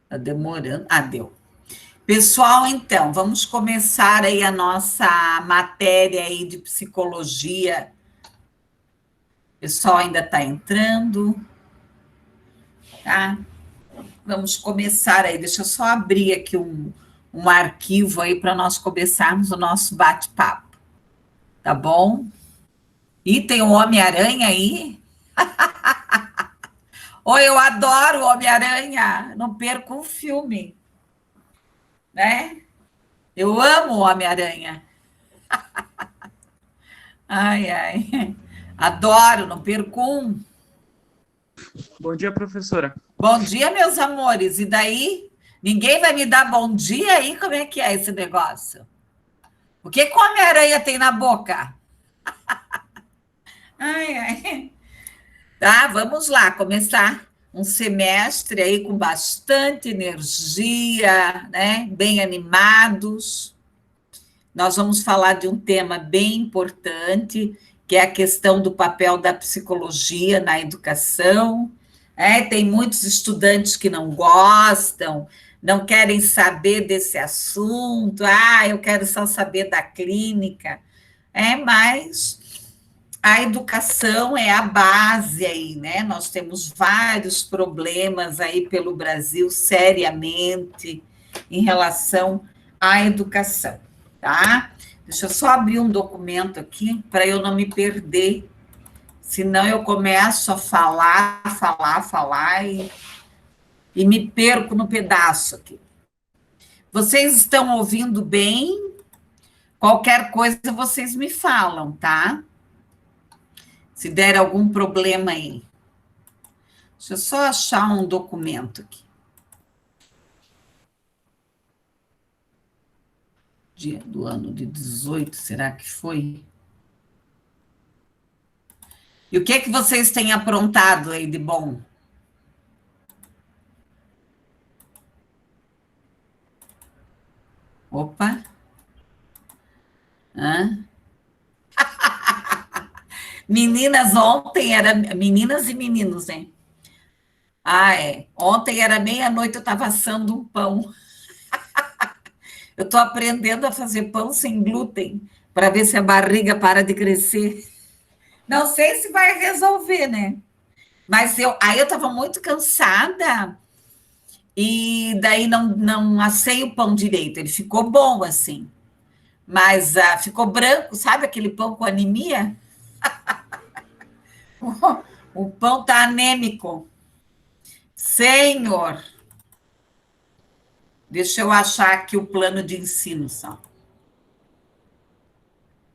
Tá demorando. Ah, deu. Pessoal, então, vamos começar aí a nossa matéria aí de psicologia. O pessoal ainda está entrando, tá? Vamos começar aí. Deixa eu só abrir aqui um arquivo aí para nós começarmos o nosso bate-papo, tá bom? E tem o Homem-Aranha aí. Oi, eu adoro o Homem-Aranha. Não perco um filme, né? Eu amo o Homem-Aranha. Ai, ai. Adoro, não perco um. Bom dia, professora. Bom dia, meus amores. E daí? Ninguém vai me dar bom dia aí? Como é que é esse negócio? O que que o Homem-Aranha tem na boca? Ai, ai. Tá, vamos lá, começar um semestre aí com bastante energia, né? Bem animados. Nós vamos falar de um tema bem importante, que é a questão do papel da psicologia na educação. Tem muitos estudantes que não gostam, não querem saber desse assunto. Ah, eu quero só saber da clínica. Mas a educação é a base aí, né? Nós temos vários problemas aí pelo Brasil, seriamente, em relação à educação, tá? Deixa eu só abrir um documento aqui para eu não me perder, senão eu começo a falar e me perco no pedaço aqui. Vocês estão ouvindo bem? Qualquer coisa vocês me falam, tá? Se der algum problema aí. Deixa eu só achar um documento aqui. Dia do ano de 18, será que foi? E o que é que vocês têm aprontado aí de bom? Opa. Hã? Meninas, ontem era... Meninas e meninos, hein? Ah, é. Ontem era meia-noite, eu estava assando um pão. Eu estou aprendendo a fazer pão sem glúten, para ver se a barriga para de crescer. Não sei se vai resolver, né? Mas aí eu estava muito cansada e daí não assei o pão direito. Ele ficou bom assim, mas ficou branco, sabe aquele pão com anemia? O pão tá anêmico. Senhor, deixa eu achar aqui o plano de ensino só,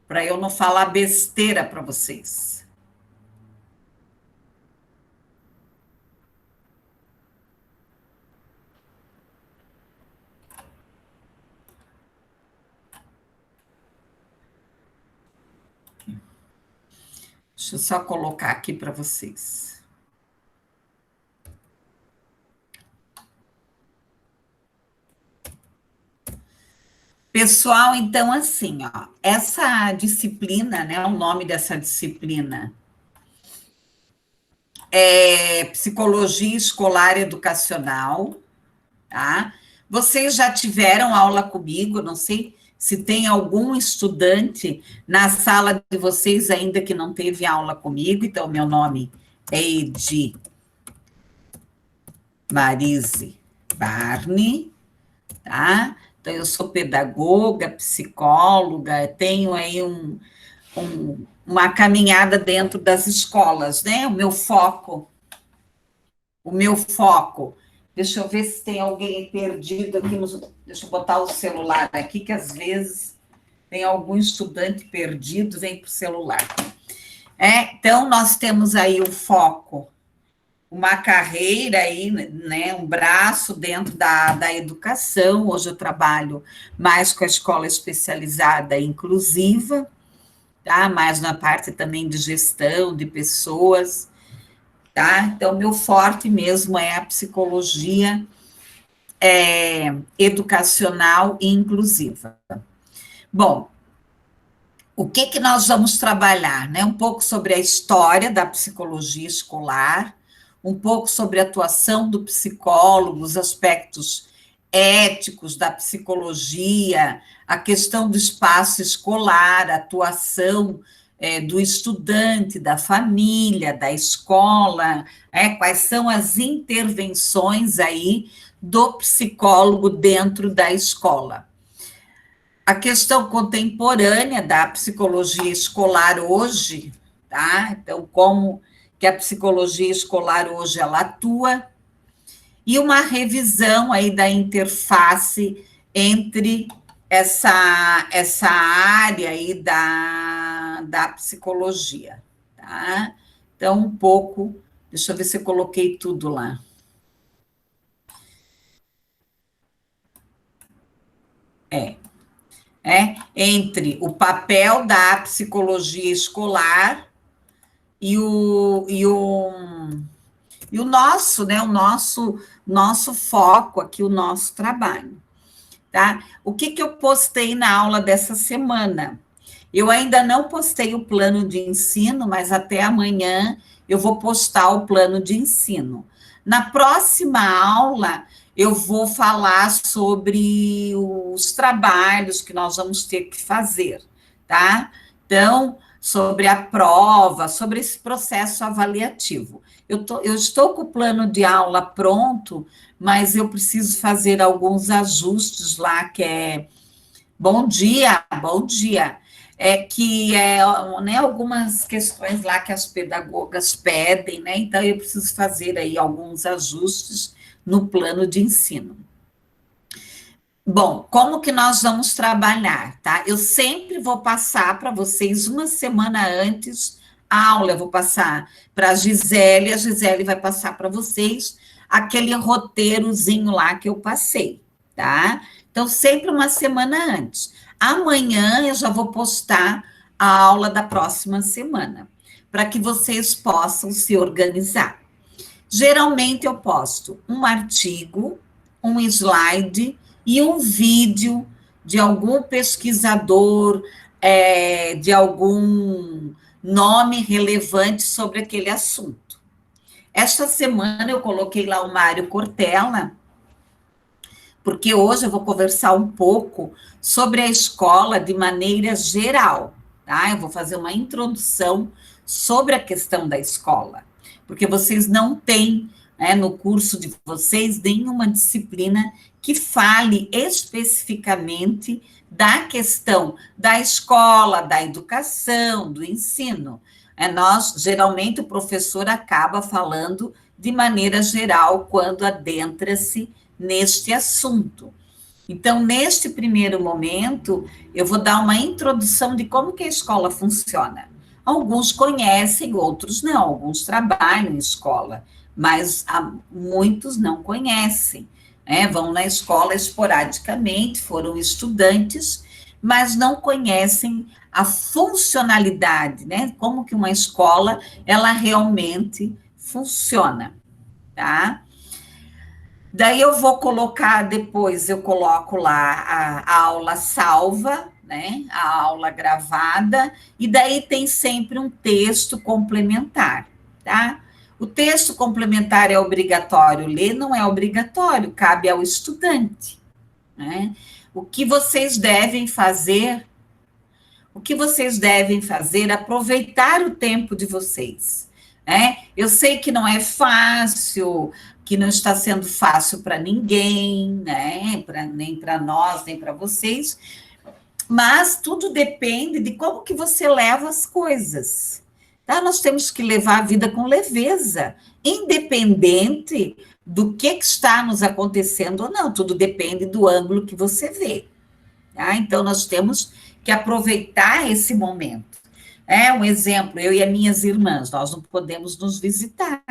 para eu não falar besteira para vocês. Deixa eu só colocar aqui para vocês. Pessoal, então, assim, ó, essa disciplina, né, o nome dessa disciplina é Psicologia Escolar Educacional, tá? Vocês já tiveram aula comigo, não sei se tem algum estudante na sala de vocês ainda que não teve aula comigo, então, meu nome é Edi Marise Barney, tá? Então, eu sou pedagoga, psicóloga, tenho aí uma caminhada dentro das escolas, né? O meu foco. Deixa eu ver se tem alguém perdido aqui. Deixa eu botar o celular aqui, que às vezes tem algum estudante perdido, vem para o celular. Então, nós temos aí o foco, uma carreira aí, né, um braço dentro da educação. Hoje eu trabalho mais com a escola especializada inclusiva, tá? Mais na parte também de gestão de pessoas, tá? Então, meu forte mesmo é a psicologia educacional e inclusiva. Bom, o que que nós vamos trabalhar, né? Um pouco sobre a história da psicologia escolar, um pouco sobre a atuação do psicólogo, os aspectos éticos da psicologia, a questão do espaço escolar, a atuação do estudante, da família, da escola, quais são as intervenções aí do psicólogo dentro da escola. A questão contemporânea da psicologia escolar hoje, tá? Então, como que a psicologia escolar hoje ela atua, e uma revisão aí da interface entre essa área aí da psicologia, tá? Então, um pouco, deixa eu ver se eu coloquei tudo lá. Entre o papel da psicologia escolar e o nosso, né, o nosso foco aqui, o nosso trabalho, tá? O que eu postei na aula dessa semana? Eu ainda não postei o plano de ensino, mas até amanhã eu vou postar o plano de ensino. Na próxima aula, eu vou falar sobre os trabalhos que nós vamos ter que fazer, tá? Então, sobre a prova, sobre esse processo avaliativo. Eu estou com o plano de aula pronto, mas eu preciso fazer alguns ajustes lá, que é bom dia, bom dia. Né, algumas questões lá que as pedagogas pedem, né? Então, eu preciso fazer aí alguns ajustes no plano de ensino. Bom, como que nós vamos trabalhar, tá? Eu sempre vou passar para vocês uma semana antes a aula, eu vou passar para a Gisele vai passar para vocês aquele roteirozinho lá que eu passei, tá? Então, sempre uma semana antes. Amanhã eu já vou postar a aula da próxima semana, para que vocês possam se organizar. Geralmente eu posto um artigo, um slide e um vídeo de algum pesquisador, de algum nome relevante sobre aquele assunto. Esta semana eu coloquei lá o Mário Cortella, porque hoje eu vou conversar um pouco sobre a escola de maneira geral, tá? Eu vou fazer uma introdução sobre a questão da escola, porque vocês não têm, né, no curso de vocês, nenhuma disciplina que fale especificamente da questão da escola, da educação, do ensino. Geralmente, o professor acaba falando de maneira geral quando adentra-se neste assunto. Então, neste primeiro momento, eu vou dar uma introdução de como que a escola funciona. Alguns conhecem, outros não, alguns trabalham em escola, mas muitos não conhecem, né? Vão na escola esporadicamente, foram estudantes, mas não conhecem a funcionalidade, né? Como que uma escola, ela realmente funciona, tá? Daí eu vou colocar, depois eu coloco lá a aula salva, né? A aula gravada, e daí tem sempre um texto complementar, tá? O texto complementar é obrigatório ler? Não é obrigatório, cabe ao estudante, né? O que vocês devem fazer? O que vocês devem fazer? Aproveitar o tempo de vocês, né? Eu sei que não é fácil, que não está sendo fácil para ninguém, né? Nem para nós, nem para vocês, mas tudo depende de como que você leva as coisas, tá? Nós temos que levar a vida com leveza, independente do que está nos acontecendo ou não, tudo depende do ângulo que você vê, tá? Então, nós temos que aproveitar esse momento. Um exemplo, eu e as minhas irmãs, nós não podemos nos visitar,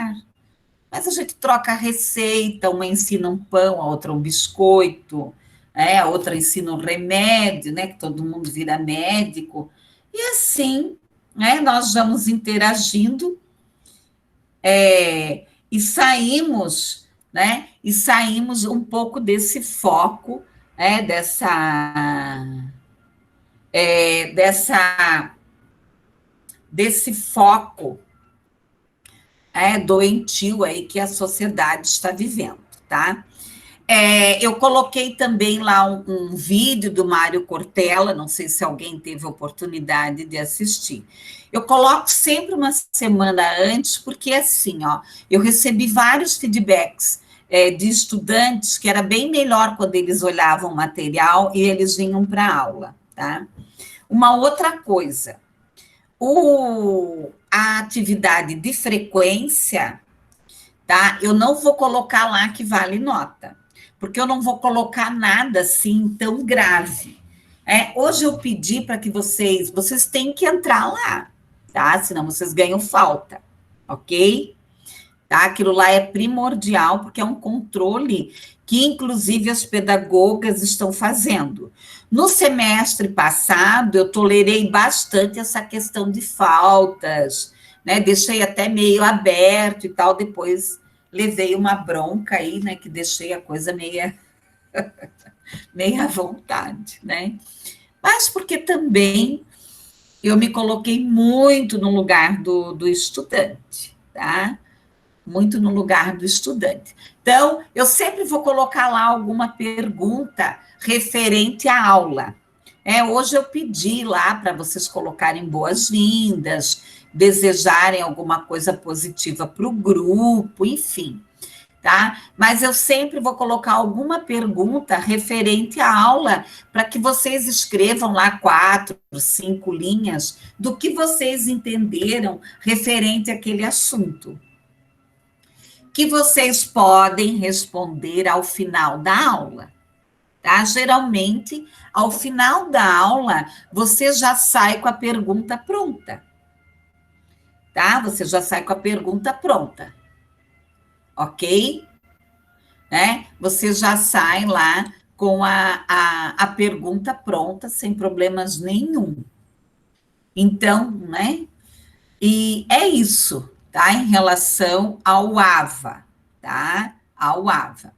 mas a gente troca a receita, uma ensina um pão, a outra um biscoito, a outra ensina um remédio, né, que todo mundo vira médico, e assim, né, nós vamos interagindo, e saímos, né, e saímos um pouco desse foco, desse foco doentio aí que a sociedade está vivendo, tá? Eu coloquei também lá um vídeo do Mário Cortella, não sei se alguém teve oportunidade de assistir. Eu coloco sempre uma semana antes, porque assim, ó, eu recebi vários feedbacks de estudantes que era bem melhor quando eles olhavam o material e eles vinham para a aula, tá? Uma outra coisa, a atividade de frequência, tá? Eu não vou colocar lá que vale nota, porque eu não vou colocar nada assim tão grave. Hoje eu pedi para que vocês têm que entrar lá, tá? Senão vocês ganham falta, ok? Tá? Aquilo lá é primordial, porque é um controle que, inclusive, as pedagogas estão fazendo. No semestre passado, eu tolerei bastante essa questão de faltas, né? Deixei até meio aberto e tal, depois levei uma bronca aí, né? Que deixei a coisa meia à vontade, né? Mas porque também eu me coloquei muito no lugar do estudante, tá? Muito no lugar do estudante. Então, eu sempre vou colocar lá alguma pergunta referente à aula. Hoje eu pedi lá para vocês colocarem boas-vindas, desejarem alguma coisa positiva para o grupo, enfim, tá? Mas eu sempre vou colocar alguma pergunta referente à aula para que vocês escrevam lá 4, 5 linhas do que vocês entenderam referente àquele assunto, que vocês podem responder ao final da aula, tá? Geralmente, ao final da aula, você já sai com a pergunta pronta, tá? Você já sai com a pergunta pronta, ok? Você já sai lá com a pergunta pronta, sem problemas nenhum. Então, né? E é isso, tá? Em relação ao AVA, tá? Ao AVA.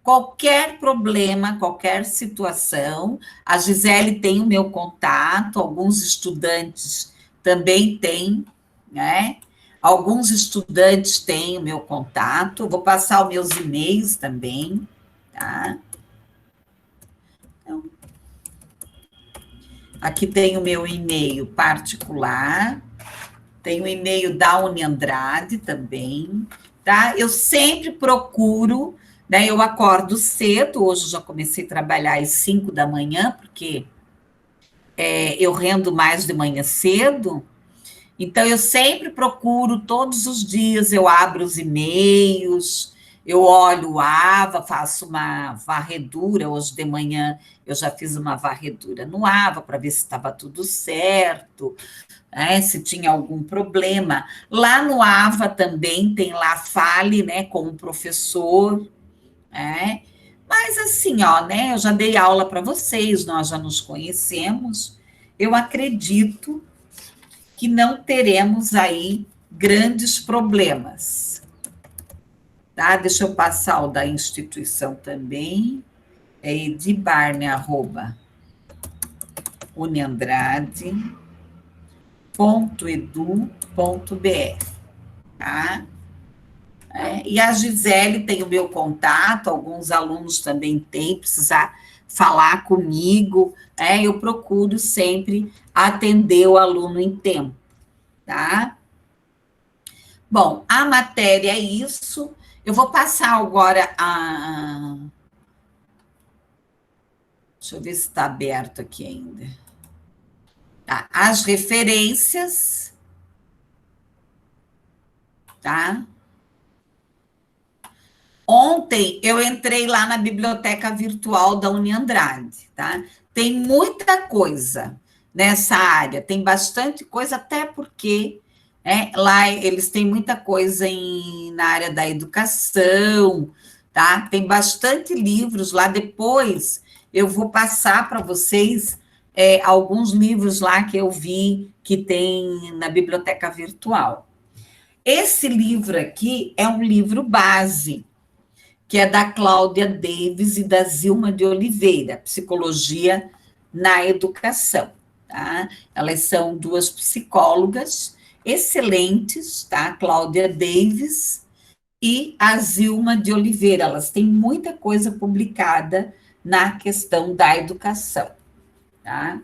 Qualquer problema, qualquer situação, a Gisele tem o meu contato, alguns estudantes também têm, né? Alguns estudantes têm o meu contato, vou passar os meus e-mails também, tá? Então, aqui tem o meu e-mail particular, tem o e-mail da Uniandrade também, tá? Eu sempre procuro, né? Eu acordo cedo, hoje já comecei a trabalhar às 5 da manhã, porque eu rendo mais de manhã cedo, então eu sempre procuro, todos os dias eu abro os e-mails, eu olho o AVA, faço uma varredura, hoje de manhã eu já fiz uma varredura no AVA para ver se estava tudo certo, se tinha algum problema. Lá no AVA também tem lá fale, né, com o professor, Mas assim, ó, né, eu já dei aula para vocês, nós já nos conhecemos, eu acredito que não teremos aí grandes problemas, tá? Deixa eu passar o da instituição também, edibarne@uniandrade.edu.br, tá? E a Gisele tem o meu contato, alguns alunos também têm, precisar falar comigo, eu procuro sempre atender o aluno em tempo, tá? Bom, a matéria é isso, eu vou passar agora a... Deixa eu ver se está aberto aqui ainda. Tá, as referências, tá? Ontem eu entrei lá na biblioteca virtual da Uniandrade, tá? Tem muita coisa nessa área, tem bastante coisa, até porque lá eles têm muita coisa na área da educação, tá? Tem bastante livros lá. Depois eu vou passar para vocês alguns livros lá que eu vi que tem na biblioteca virtual. Esse livro aqui é um livro base, que é da Cláudia Davis e da Zilma de Oliveira, Psicologia na Educação, tá? Elas são duas psicólogas. excelentes, tá? Cláudia Davis e a Zilma de Oliveira. Elas têm muita coisa publicada na questão da educação, tá?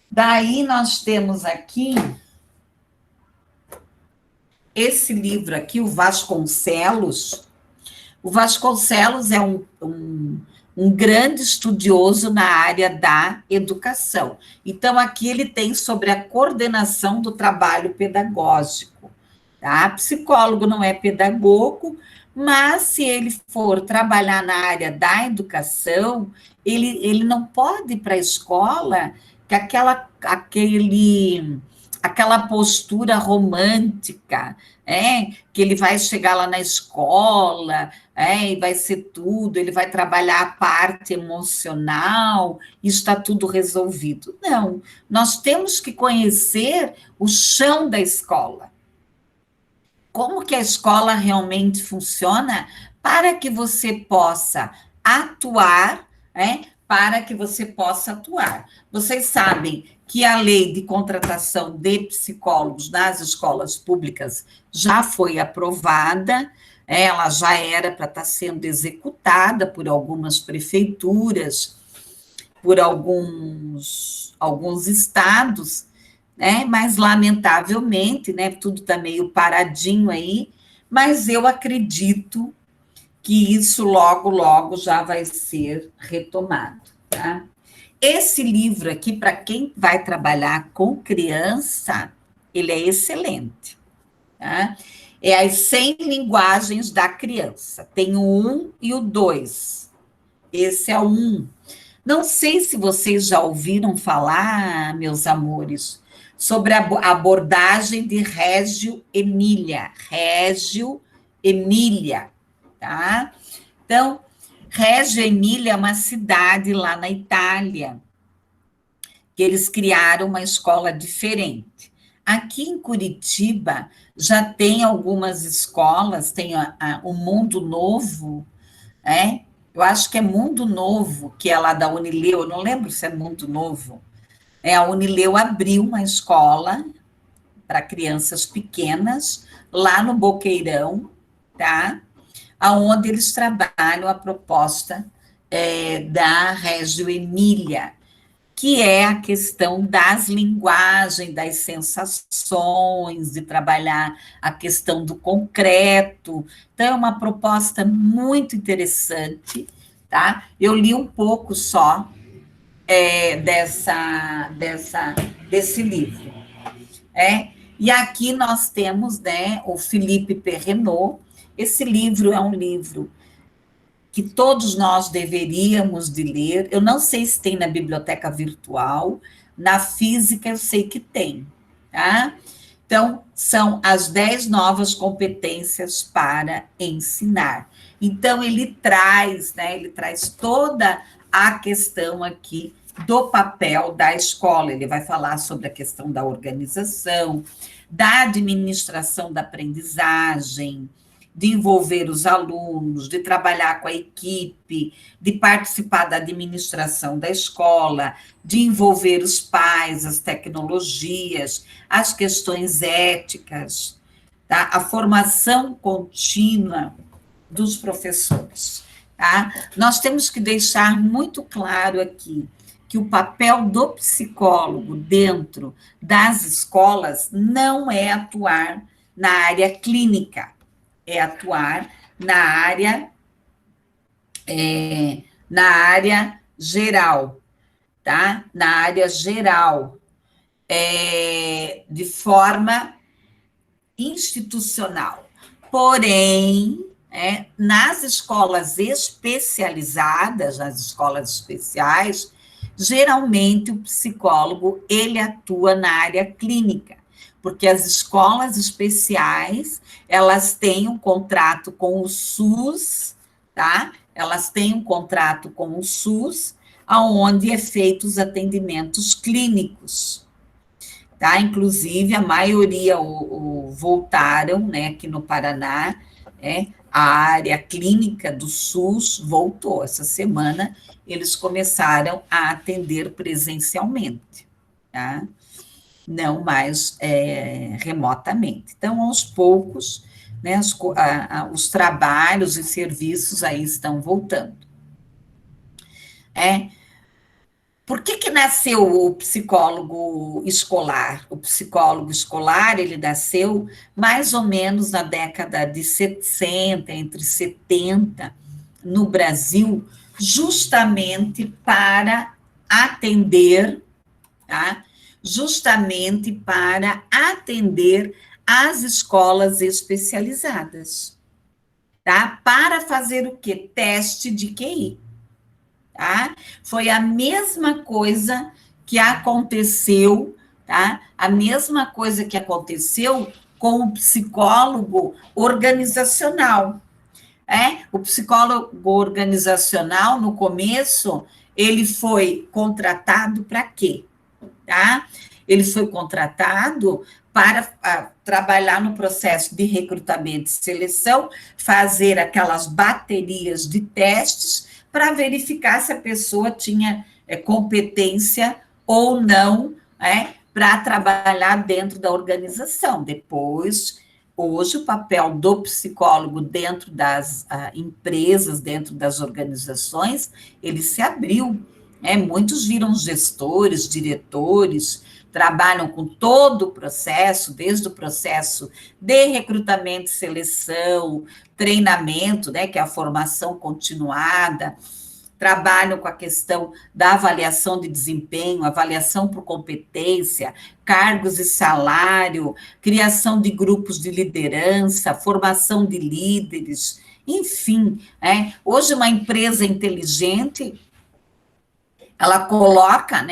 Daí nós temos aqui esse livro aqui, o Vasconcelos. O Vasconcelos é um grande estudioso na área da educação. Então, aqui ele tem sobre a coordenação do trabalho pedagógico. Tá? Psicólogo não é pedagogo, mas se ele for trabalhar na área da educação, ele não pode ir para a escola com aquela postura romântica, que ele vai chegar lá na escola, e vai ser tudo, ele vai trabalhar a parte emocional, e está tudo resolvido. Não, nós temos que conhecer o chão da escola. Como que a escola realmente funciona para que você possa atuar, para que você possa atuar. Vocês sabem que a lei de contratação de psicólogos nas escolas públicas já foi aprovada, ela já era para estar sendo executada por algumas prefeituras, por alguns estados, mas lamentavelmente, tudo está meio paradinho aí, mas eu acredito que isso logo, logo já vai ser retomado, tá? Esse livro aqui, para quem vai trabalhar com criança, ele é excelente, tá? É as 100 linguagens da criança. Tem o 1 e o 2. Esse é o 1. Não sei se vocês já ouviram falar, meus amores, sobre a abordagem de Régio Emília. Régio Emília, tá? Então, Reggio Emília é uma cidade lá na Itália, que eles criaram uma escola diferente. Aqui em Curitiba já tem algumas escolas, tem o Mundo Novo, eu acho que é Mundo Novo, que é lá da Unileu, eu não lembro se é Mundo Novo. A Unileu abriu uma escola para crianças pequenas, lá no Boqueirão, tá? Onde eles trabalham a proposta da Reggio Emília, que é a questão das linguagens, das sensações, de trabalhar a questão do concreto. Então, é uma proposta muito interessante, tá? Eu li um pouco só desse livro. E aqui nós temos, o Felipe Perrenot. Esse livro é um livro que todos nós deveríamos de ler. Eu não sei se tem na biblioteca virtual, na física eu sei que tem, tá? Então, são as 10 novas competências para ensinar. Então, ele traz toda a questão aqui do papel da escola. Ele vai falar sobre a questão da organização, da administração da aprendizagem, de envolver os alunos, de trabalhar com a equipe, de participar da administração da escola, de envolver os pais, as tecnologias, as questões éticas, tá? A formação contínua dos professores, tá? Nós temos que deixar muito claro aqui que o papel do psicólogo dentro das escolas não é atuar na área clínica, é atuar na área geral, tá? Na área geral, de forma institucional. Porém, nas escolas especializadas, nas escolas especiais, geralmente o psicólogo, ele atua na área clínica, porque as escolas especiais, elas têm um contrato com o SUS, tá? Elas têm um contrato com o SUS, aonde é feitos os atendimentos clínicos, tá? Inclusive, a maioria voltaram, aqui no Paraná, a área clínica do SUS voltou. Essa semana, eles começaram a atender presencialmente, tá? não mais remotamente. Então, aos poucos, né, os trabalhos e serviços aí estão voltando. Por que nasceu o psicólogo escolar? O psicólogo escolar, ele nasceu mais ou menos na década de 60, entre 70, no Brasil, justamente para atender, tá? Justamente para atender as escolas especializadas, tá? Para fazer o quê? Teste de QI. Tá? Foi a mesma coisa que aconteceu, tá? A mesma coisa que aconteceu com o psicólogo organizacional. O psicólogo organizacional, no começo, ele foi contratado para quê? Tá? Ele foi contratado para trabalhar no processo de recrutamento e seleção, fazer aquelas baterias de testes para verificar se a pessoa tinha competência ou não para trabalhar dentro da organização. Depois, hoje, o papel do psicólogo dentro das empresas, dentro das organizações, ele se abriu. Muitos viram gestores, diretores, trabalham com todo o processo, desde o processo de recrutamento e seleção, treinamento, que é a formação continuada, trabalham com a questão da avaliação de desempenho, avaliação por competência, cargos e salário, criação de grupos de liderança, formação de líderes, enfim. Hoje, uma empresa inteligente, ela coloca,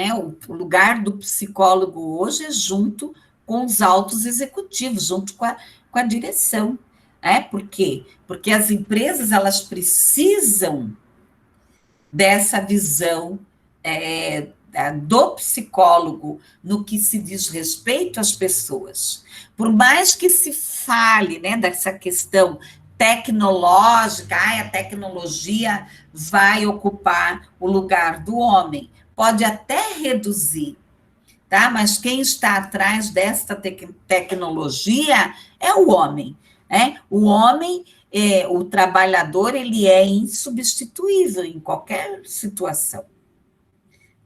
o lugar do psicólogo hoje é junto com os altos executivos, junto com a direção. Por quê? Porque as empresas, elas precisam dessa visão do psicólogo no que se diz respeito às pessoas. Por mais que se fale dessa questão tecnológica, a tecnologia vai ocupar o lugar do homem, pode até reduzir, tá? Mas quem está atrás desta tecnologia é o homem, O homem, o trabalhador, ele é insubstituível em qualquer situação.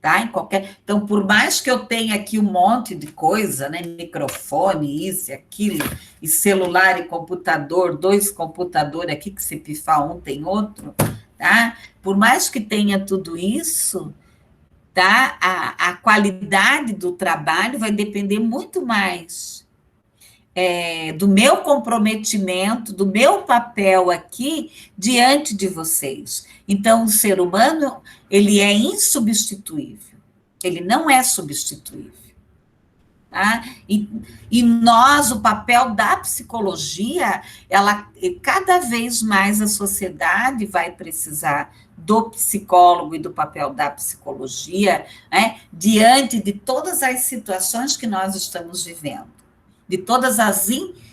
Tá? Então, por mais que eu tenha aqui um monte de coisa, microfone, isso e aquilo, e celular e computador, 2 computadores aqui, que se pifar um tem outro, tá? Por mais que tenha tudo isso, tá? A qualidade do trabalho vai depender muito mais do meu comprometimento, do meu papel aqui diante de vocês. Então, o ser humano, ele é insubstituível, ele não é substituível. Tá? E nós, o papel da psicologia, cada vez mais a sociedade vai precisar do psicólogo e do papel da psicologia, diante de todas as situações que nós estamos vivendo, de todas as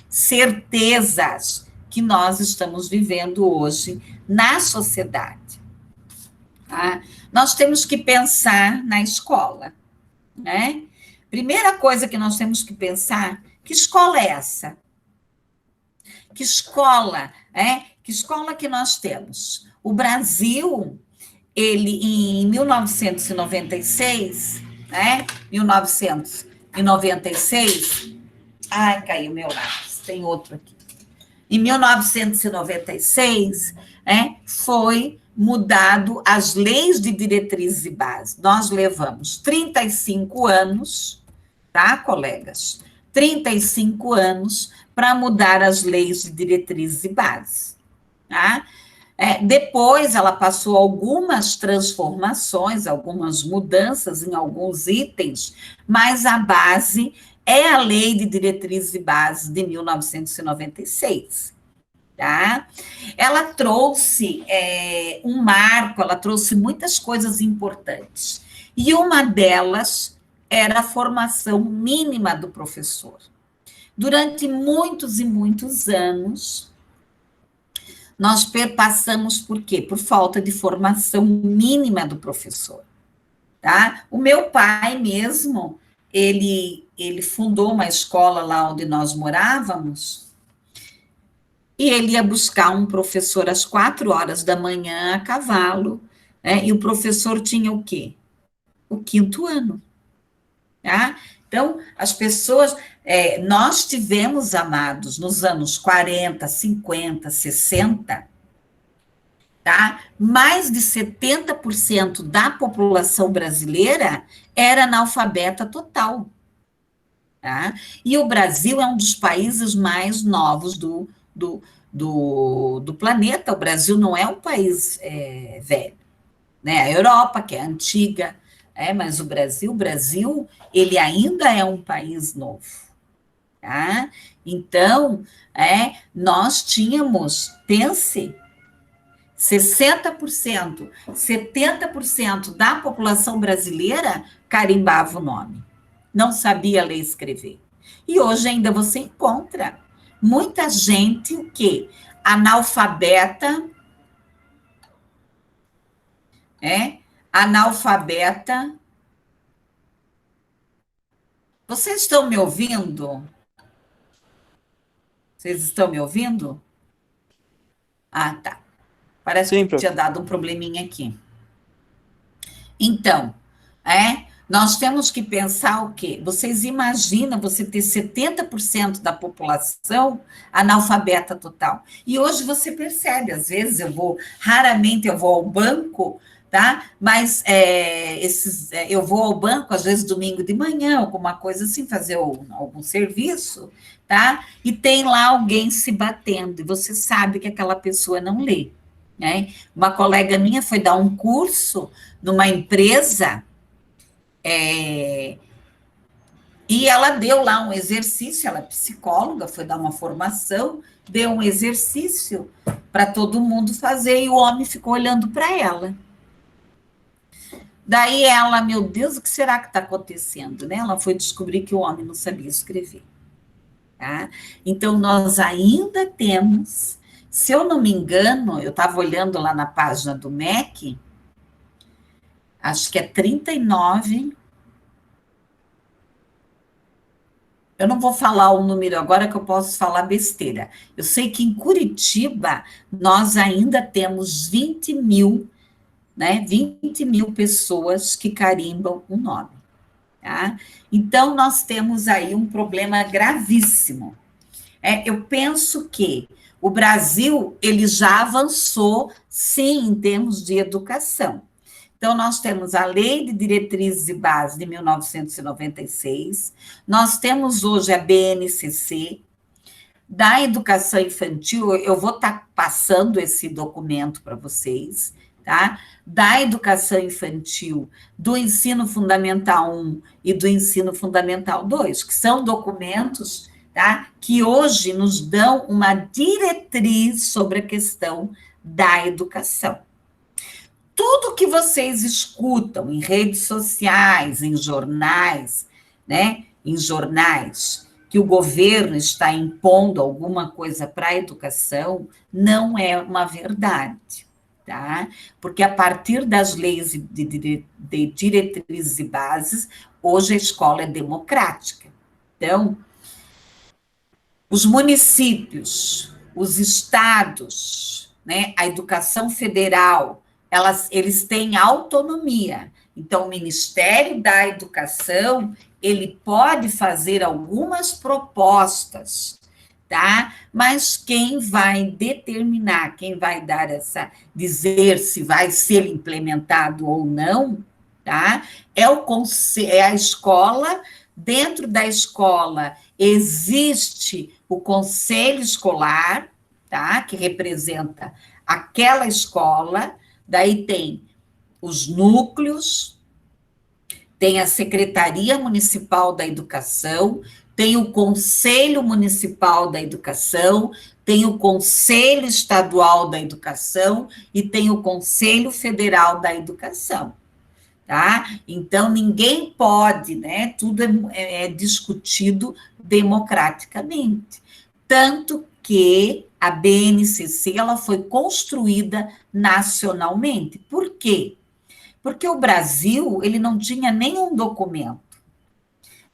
incertezas que nós estamos vivendo hoje na sociedade. Tá? Nós temos que pensar na escola, Primeira coisa que nós temos que pensar, que escola é essa? Que escola, Que escola que nós temos? O Brasil, ele, em 1996, 1996, ai, caiu meu lápis, tem outro aqui. Em 1996, foi mudado as leis de diretrizes e base. Nós levamos 35 anos, tá, colegas? 35 anos para mudar as leis de diretrizes e base, tá? Depois ela passou algumas transformações, algumas mudanças em alguns itens, mas a base é a Lei de Diretrizes e Bases de 1996. Tá? Ela trouxe um marco, ela trouxe muitas coisas importantes. E uma delas era a formação mínima do professor. Durante muitos e muitos anos, nós passamos por quê? Por falta de formação mínima do professor. Tá? O meu pai mesmo, ele fundou uma escola lá onde nós morávamos, e ele ia buscar um professor às 4 horas da manhã a cavalo, né? E o professor tinha o quê? O quinto ano, tá? Então, as pessoas, nós tivemos, amados, nos anos 40, 50, 60, tá? Mais de 70% da população brasileira era analfabeta total, tá? E o Brasil é um dos países mais novos do planeta. O Brasil não é um país velho, né? A Europa, que é antiga, mas o Brasil, ele ainda é um país novo, tá? Então, nós tínhamos, pense, 60%, 70% da população brasileira carimbava o nome, não sabia ler e escrever. E hoje ainda você encontra muita gente, o quê? Analfabeta, analfabeta. Vocês estão me ouvindo? Vocês estão me ouvindo? Ah, tá. Parece Sim, que prof. tinha dado um probleminha aqui. Então, nós temos que pensar o quê? Vocês imaginam você ter 70% da população analfabeta total. E hoje você percebe, às vezes raramente eu vou ao banco, tá? Mas eu vou ao banco, às vezes domingo de manhã, alguma coisa assim, fazer algum serviço, tá? E tem lá alguém se batendo, e você sabe que aquela pessoa não lê, né? Uma colega minha foi dar um curso numa empresa, e ela deu lá um exercício, ela é psicóloga, foi dar uma formação, deu um exercício para todo mundo fazer, e o homem ficou olhando para ela. Daí ela, meu Deus, o que será que está acontecendo? Né? Ela foi descobrir que o homem não sabia escrever. Tá? Então, nós ainda temos, se eu não me engano, eu estava olhando lá na página do MEC, acho que é 39. Eu não vou falar o número agora, que eu posso falar besteira. Eu sei que em Curitiba nós ainda temos 20 mil, né? 20 mil pessoas que carimbam o nome. Tá? Então, nós temos aí um problema gravíssimo. Eu penso que o Brasil ele já avançou, sim, em termos de educação. Então, nós temos a Lei de Diretrizes e Bases de 1996, nós temos hoje a BNCC, da educação infantil, eu vou estar passando esse documento para vocês, tá? Da educação infantil, do ensino fundamental 1 e do ensino fundamental 2, que são documentos, tá? Que hoje nos dão uma diretriz sobre a questão da educação. Tudo que vocês escutam em redes sociais, em jornais, né? Em jornais, que o governo está impondo alguma coisa para a educação, não é uma verdade, tá? Porque a partir das leis de diretrizes e bases, hoje a escola é democrática. Então, os municípios, os estados, né, a educação federal, eles têm autonomia. Então, o Ministério da Educação, ele pode fazer algumas propostas, tá? Mas quem vai determinar, quem vai dar dizer se vai ser implementado ou não, tá? É a escola. Dentro da escola existe o conselho escolar, tá? Que representa aquela escola. Daí tem os núcleos, tem a Secretaria Municipal da Educação, tem o Conselho Municipal da Educação, tem o Conselho Estadual da Educação e tem o Conselho Federal da Educação, tá? Então, ninguém pode, né? Tudo é discutido democraticamente. Tanto que a BNCC ela foi construída nacionalmente. Por quê? Porque o Brasil ele não tinha nenhum documento.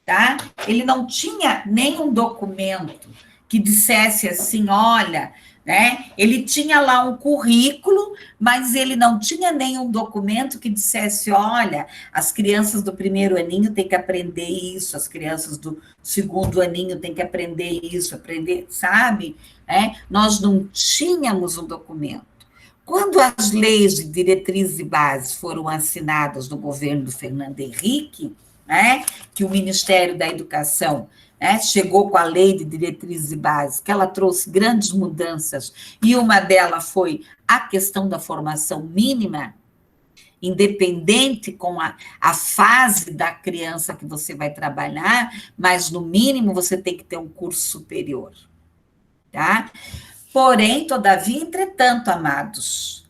tá? Ele não tinha nenhum documento que dissesse assim, olha, né? Ele tinha lá um currículo, mas ele não tinha nenhum documento que dissesse, olha, as crianças do primeiro aninho têm que aprender isso, as crianças do segundo aninho têm que aprender isso, aprender, sabe? Nós não tínhamos um documento. Quando as leis de diretrizes e bases foram assinadas no governo do Fernando Henrique, que o Ministério da Educação chegou com a lei de diretrizes e bases, que ela trouxe grandes mudanças, e uma delas foi a questão da formação mínima, independente com a fase da criança que você vai trabalhar, mas, no mínimo, você tem que ter um curso superior, tá? Porém, todavia, entretanto, amados,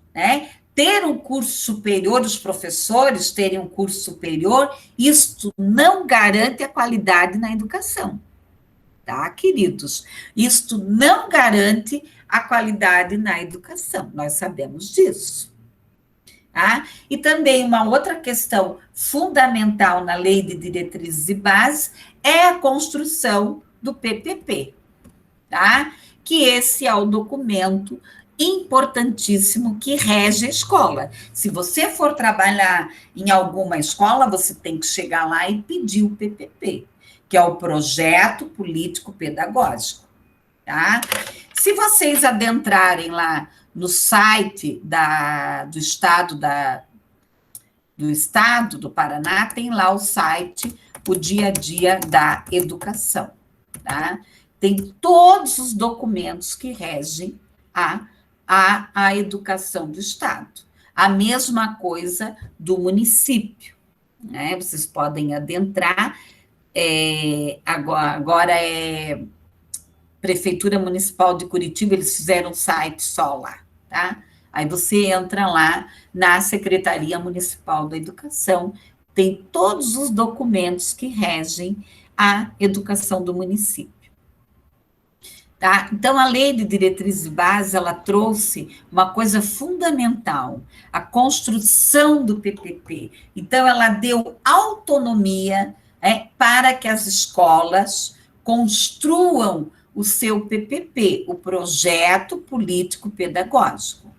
ter um curso superior, os professores terem um curso superior, isto não garante a qualidade na educação, tá, queridos? Isto não garante a qualidade na educação, nós sabemos disso. Tá? E também uma outra questão fundamental na Lei de Diretrizes e Bases é a construção do PPP, tá? Que esse é o documento importantíssimo que rege a escola. Se você for trabalhar em alguma escola, você tem que chegar lá e pedir o PPP, que é o Projeto Político Pedagógico, tá? Se vocês adentrarem lá no site do Estado do Paraná, tem lá o site, o Dia a Dia da Educação, tá? Tem todos os documentos que regem a educação do Estado. A mesma coisa do município, Vocês podem adentrar, agora é Prefeitura Municipal de Curitiba, eles fizeram um site só lá, tá? Aí você entra lá na Secretaria Municipal da Educação, tem todos os documentos que regem a educação do município. Tá? Então, a Lei de Diretrizes e Bases, ela trouxe uma coisa fundamental, a construção do PPP. Então, ela deu autonomia para que as escolas construam o seu PPP, o Projeto Político Pedagógico.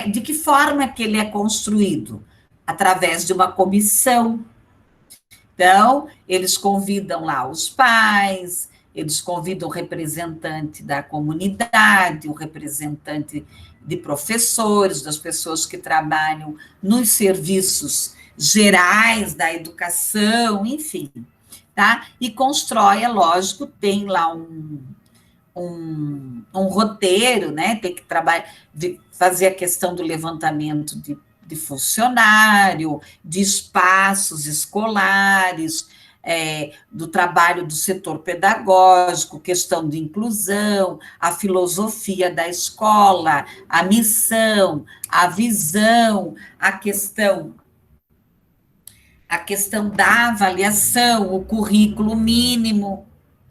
De que forma que ele é construído? Através de uma comissão. Então, eles convidam lá os pais, eles convidam o representante da comunidade, o representante de professores, das pessoas que trabalham nos serviços gerais da educação, enfim, tá? E constrói, é lógico, tem lá um roteiro, tem que fazer a questão do levantamento de funcionário, de espaços escolares, do trabalho do setor pedagógico, questão de inclusão, a filosofia da escola, a missão, a visão, a questão da avaliação, o currículo mínimo,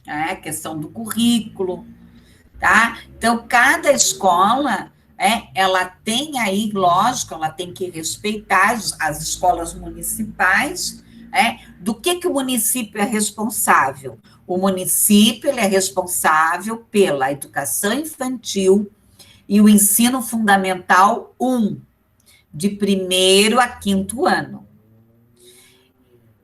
a questão do currículo, tá? Então, cada escola, ela tem aí, lógico, ela tem que respeitar as escolas municipais, do que o município é responsável? O município ele é responsável pela educação infantil e o ensino fundamental 1, de 1º a 5º ano.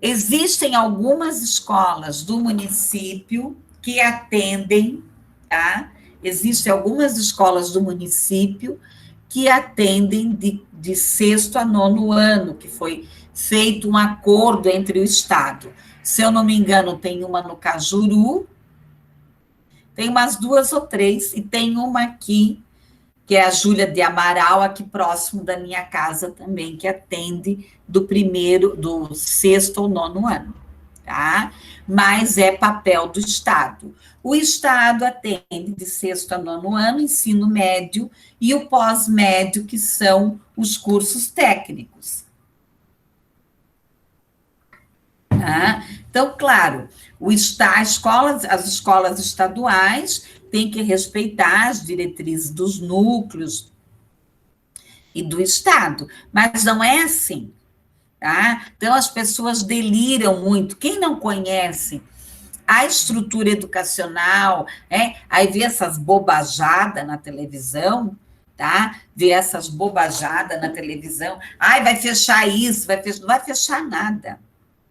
Existem algumas escolas do município que atendem, tá? Existem algumas escolas do município que atendem de 6º a 9º ano, que foi feito um acordo entre o Estado. Se eu não me engano, tem uma no Cajuru, tem umas 2 ou 3, e tem uma aqui, que é a Júlia de Amaral, aqui próximo da minha casa também, que atende do 6º ou 9º ano, tá? Mas é papel do Estado. O Estado atende de 6º a 9º ano, ensino médio, e o pós-médio, que são os cursos técnicos. Tá? Então, claro, as escolas estaduais têm que respeitar as diretrizes dos núcleos e do Estado, mas não é assim, tá? Então, as pessoas deliram muito. Quem não conhece a estrutura educacional, aí vê essas bobajadas na televisão, tá? Vê essas bobajadas na televisão, ai, vai fechar isso, não vai fechar nada,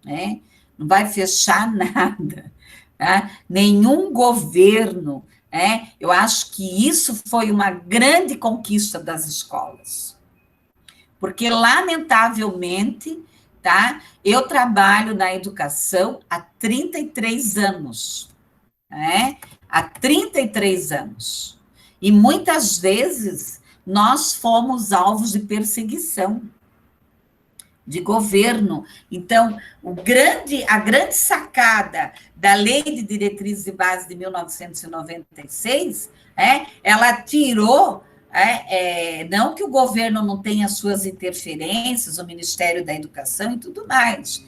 né? Não vai fechar nada, tá? Nenhum governo, eu acho que isso foi uma grande conquista das escolas, porque, lamentavelmente, tá? Eu trabalho na educação há 33 anos, né? Há 33 anos. E muitas vezes nós fomos alvos de perseguição de governo. Então, a grande sacada da Lei de Diretrizes e Bases de 1996, ela tirou, não que o governo não tenha suas interferências, o Ministério da Educação e tudo mais,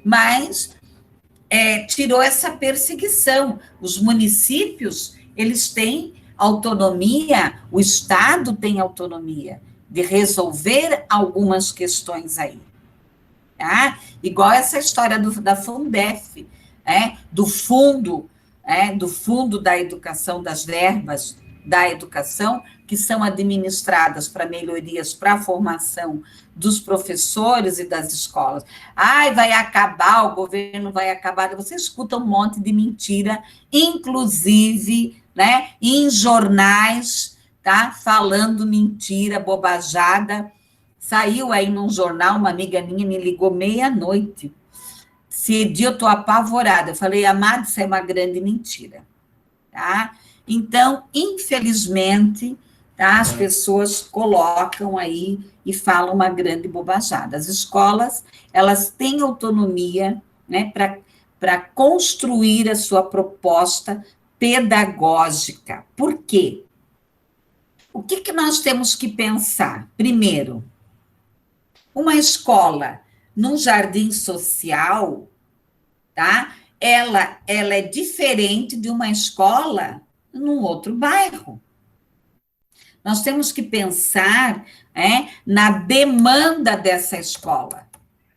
mas tirou essa perseguição. Os municípios, eles têm autonomia, o Estado tem autonomia de resolver algumas questões aí, tá? Igual essa história da Fundef, do fundo da educação, das verbas da educação, que são administradas para melhorias, para a formação dos professores e das escolas. Ai, vai acabar, o governo vai acabar. Você escuta um monte de mentira, inclusive, em jornais, tá? Falando mentira, bobajada. Saiu aí num jornal, uma amiga minha me ligou meia-noite. Esse dia eu estou apavorada. Eu falei, amado, isso é uma grande mentira, tá? Então, infelizmente, tá, as pessoas colocam aí e falam uma grande bobajada. As escolas, elas têm autonomia, para construir a sua proposta pedagógica. Por quê? O que nós temos que pensar? Primeiro, uma escola num jardim social, tá? Ela é diferente de uma escola num outro bairro. Nós temos que pensar na demanda dessa escola,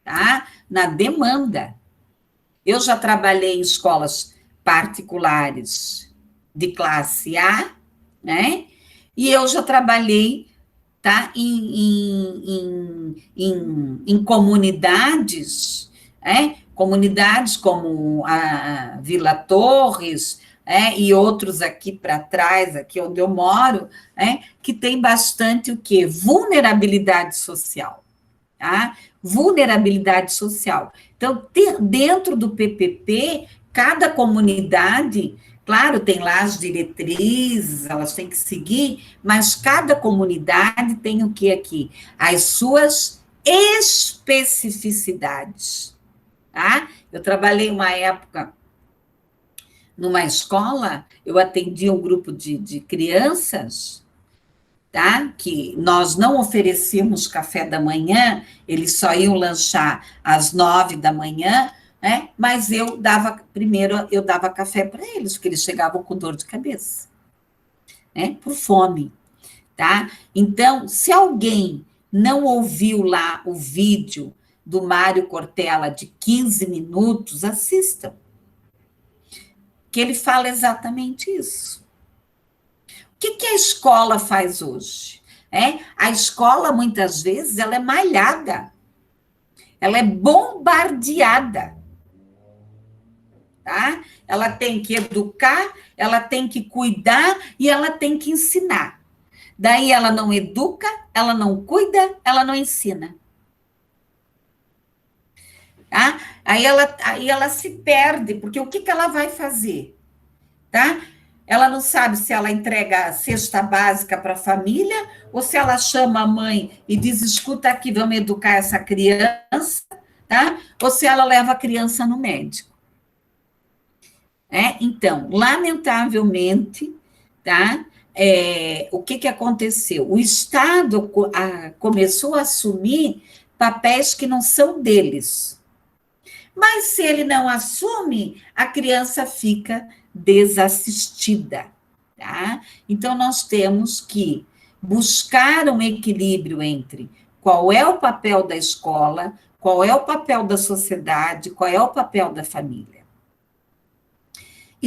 tá? Na demanda. Eu já trabalhei em escolas particulares de classe A, e eu já trabalhei, tá, em comunidades, comunidades como a Vila Torres, e outros aqui para trás, aqui onde eu moro, que tem bastante o quê? Vulnerabilidade social, tá? Vulnerabilidade social. Então, dentro do PPP, cada comunidade, claro, tem lá as diretrizes, elas têm que seguir, mas cada comunidade tem o que aqui? As suas especificidades, tá? Eu trabalhei uma época numa escola, eu atendi um grupo de crianças, tá? Que nós não oferecíamos café da manhã, eles só iam lanchar às 9 da manhã, mas eu dava café para eles, porque eles chegavam com dor de cabeça, por fome, tá? Então, se alguém não ouviu lá o vídeo do Mário Cortella de 15 minutos, assistam, que ele fala exatamente isso. O que a escola faz hoje? A escola, muitas vezes, ela é malhada, ela é bombardeada, tá? Ela tem que educar, ela tem que cuidar e ela tem que ensinar. Daí ela não educa, ela não cuida, ela não ensina. Tá? Aí ela se perde, porque o que ela vai fazer? Tá? Ela não sabe se ela entrega a cesta básica para a família ou se ela chama a mãe e diz, escuta aqui, vamos educar essa criança, tá? Ou se ela leva a criança no médico. Então, lamentavelmente, tá? O que aconteceu? O Estado começou a assumir papéis que não são deles. Mas se ele não assume, a criança fica desassistida, tá? Então, nós temos que buscar um equilíbrio entre qual é o papel da escola, qual é o papel da sociedade, qual é o papel da família.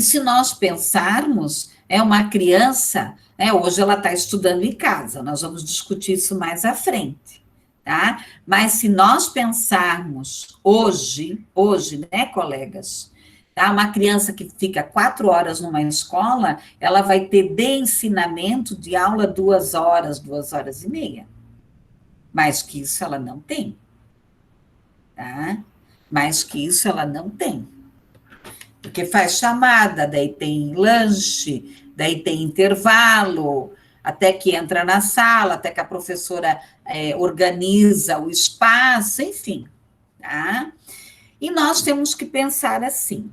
E se nós pensarmos, é uma criança, né, hoje ela está estudando em casa, nós vamos discutir isso mais à frente, tá? Mas se nós pensarmos hoje, né, colegas, tá? Uma criança que fica 4 horas numa escola, ela vai ter de ensinamento de aula 2 horas, 2 horas e meia. Mais que isso ela não tem, tá? Mais que isso ela não tem. Porque faz chamada, daí tem lanche, daí tem intervalo, até que entra na sala, até que a professora organiza o espaço, enfim, tá? E nós temos que pensar assim,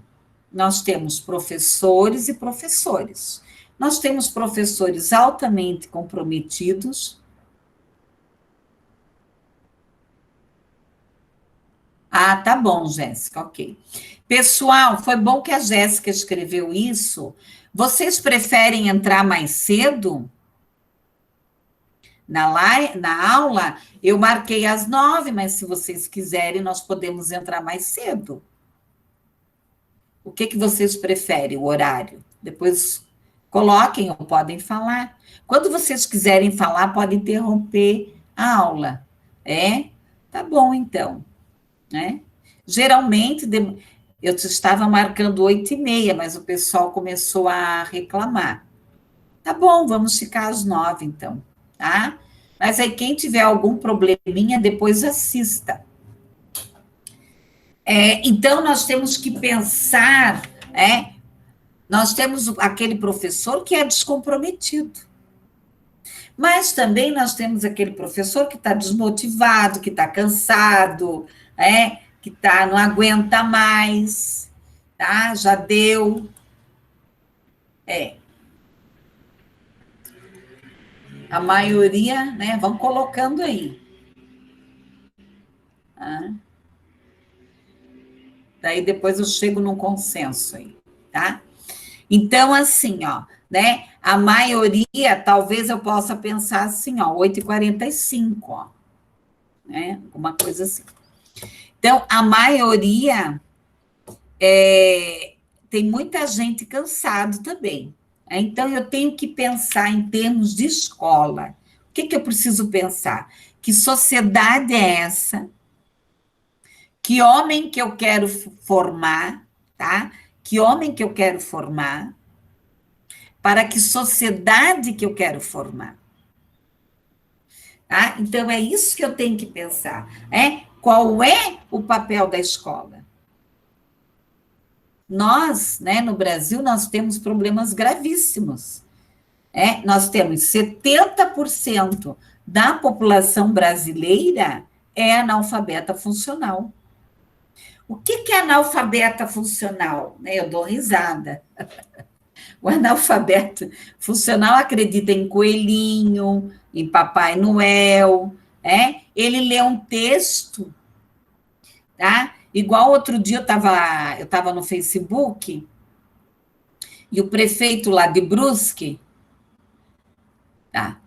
nós temos professores e professores. Nós temos professores altamente comprometidos. Ah, tá bom, Jéssica, ok. Pessoal, foi bom que a Jéssica escreveu isso. Vocês preferem entrar mais cedo? Na aula, eu marquei às 9, mas se vocês quiserem, nós podemos entrar mais cedo. O que vocês preferem, o horário? Depois coloquem ou podem falar. Quando vocês quiserem falar, podem interromper a aula. Tá bom, então. Né? Geralmente, eu estava marcando 8h30, mas o pessoal começou a reclamar. Tá bom, vamos ficar às 9, então, tá? Mas aí, quem tiver algum probleminha, depois assista. Então, nós temos que pensar, nós temos aquele professor que é descomprometido, mas também nós temos aquele professor que está desmotivado, que está cansado, que não aguenta mais, tá? Já deu. A maioria, né? Vão colocando aí. Tá? Daí depois eu chego num consenso aí, tá? Então, assim, ó, né? A maioria, talvez eu possa pensar assim, ó, 8h45, ó, né? Alguma coisa assim. Então, a maioria tem muita gente cansado também. Então, eu tenho que pensar em termos de escola. O que eu preciso pensar? Que sociedade é essa? Que homem que eu quero formar, tá? Que homem que eu quero formar? Para que sociedade que eu quero formar? Tá? Então, é isso que eu tenho que pensar. Qual é o papel da escola? Nós, né, no Brasil, nós temos problemas gravíssimos. Nós temos 70% da população brasileira é analfabeta funcional. O que é analfabeta funcional? Eu dou risada. O analfabeto funcional acredita em coelhinho, em Papai Noel, ele lê um texto, tá? Igual outro dia eu estava no Facebook, e o prefeito lá de Brusque, tá?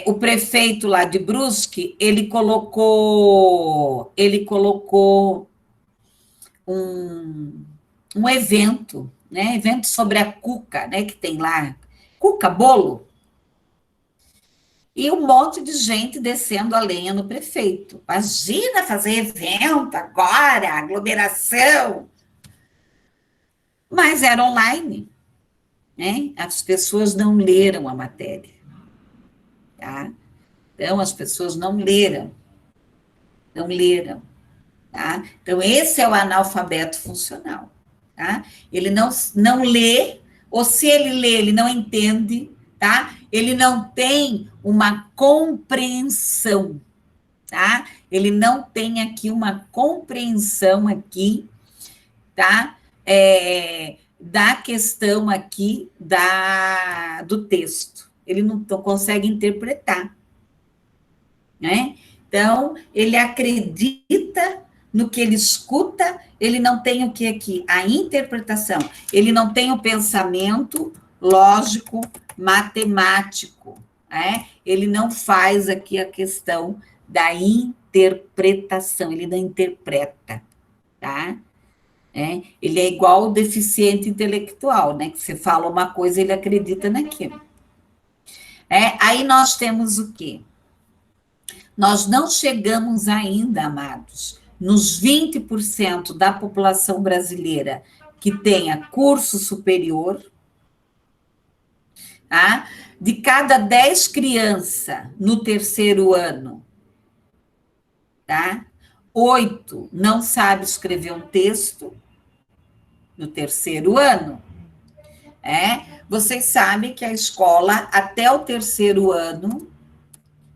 O prefeito lá de Brusque, ele colocou um evento, né? Evento sobre a cuca, né? Que tem lá, cuca, bolo, e um monte de gente descendo a lenha no prefeito. Imagina fazer evento agora, aglomeração. Mas era online, né? As pessoas não leram a matéria, tá? Então, as pessoas não leram, tá? Então, esse é o analfabeto funcional, tá? Ele não lê, ou se ele lê, ele não entende, tá? Ele não tem uma compreensão, tá? Ele não tem aqui uma compreensão aqui, tá? Da questão aqui do texto. Ele não consegue interpretar, né? Então, ele acredita no que ele escuta, ele não tem o que aqui? A interpretação. Ele não tem o pensamento lógico, matemático, né? Ele não faz aqui a questão da interpretação, ele não interpreta, tá? Ele é igual ao deficiente intelectual, né? Que você fala uma coisa, ele acredita naquilo. Aí nós temos o quê? Nós não chegamos ainda, amados, nos 20% da população brasileira que tenha curso superior, tá? De cada 10 crianças no terceiro ano, tá? 8 não sabe escrever um texto no terceiro ano. Vocês sabem que a escola, até o terceiro ano,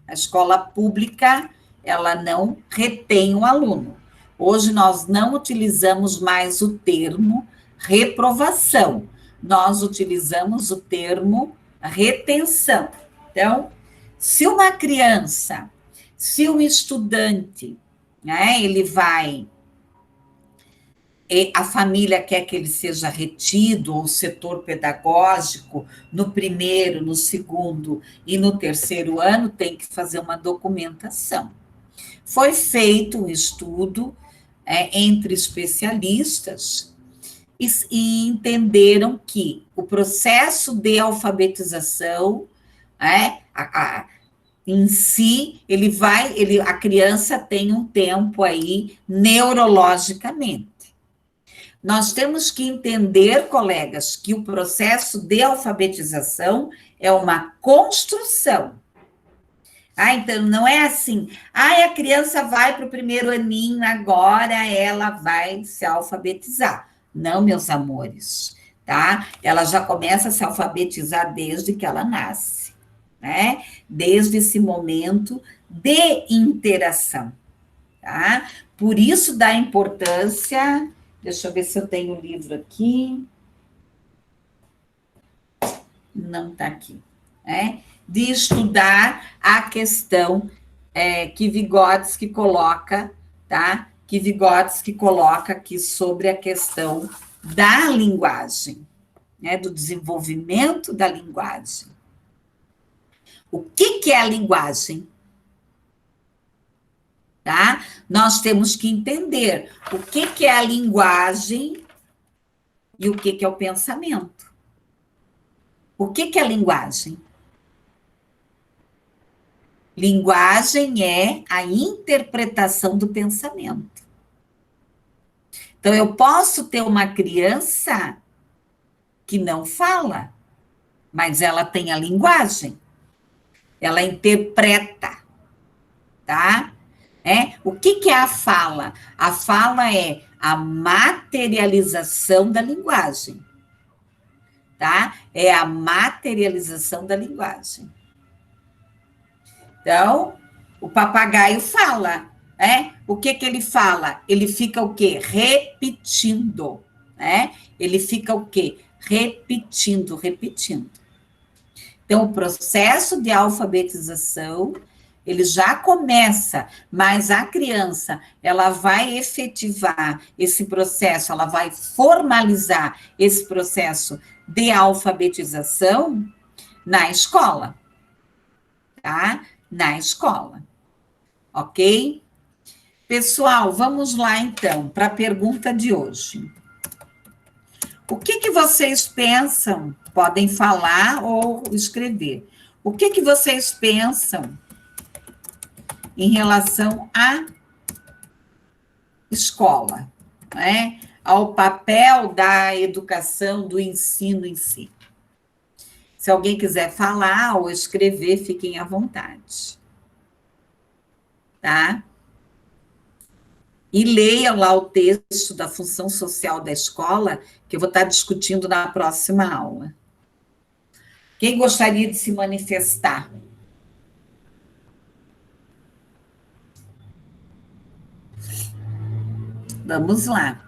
a escola pública, ela não retém o aluno. Hoje nós não utilizamos mais o termo reprovação, nós utilizamos o termo retenção. Então, se uma criança, se um estudante, ele vai, a família quer que ele seja retido, ou o setor pedagógico, no primeiro, no segundo e no terceiro ano, tem que fazer uma documentação. Foi feito um estudo entre especialistas e entenderam que o processo de alfabetização, em si, a criança tem um tempo aí neurologicamente. Nós temos que entender, colegas, que o processo de alfabetização é uma construção. Então, não é assim, a criança vai para o primeiro aninho, agora ela vai se alfabetizar. Não, meus amores, tá? Ela já começa a se alfabetizar desde que ela nasce, né? Desde esse momento de interação, tá? Por isso da importância, deixa eu ver se eu tenho o livro aqui. Não está aqui, de estudar a questão que Vygotsky coloca, tá? Que Vygotsky coloca aqui sobre a questão da linguagem, do desenvolvimento da linguagem. O que é a linguagem? Tá? Nós temos que entender o que é a linguagem e o que é o pensamento. O que é a linguagem? Linguagem é a interpretação do pensamento. Então, eu posso ter uma criança que não fala, mas ela tem a linguagem. Ela interpreta, tá? O que é a fala? A fala é a materialização da linguagem, tá? É a materialização da linguagem. Então, o papagaio fala, O que ele fala? Ele fica o quê? Repetindo, Ele fica o quê? Repetindo, repetindo. Então, o processo de alfabetização, ele já começa, mas a criança, ela vai efetivar esse processo, ela vai formalizar esse processo de alfabetização na escola, tá? Na escola, ok? Pessoal, vamos lá, então, para a pergunta de hoje. O que vocês pensam? Podem falar ou escrever. O que vocês pensam em relação à escola, ao papel da educação, do ensino em si? Se alguém quiser falar ou escrever, fiquem à vontade. Tá? E leiam lá o texto da função social da escola, que eu vou estar discutindo na próxima aula. Quem gostaria de se manifestar? Vamos lá.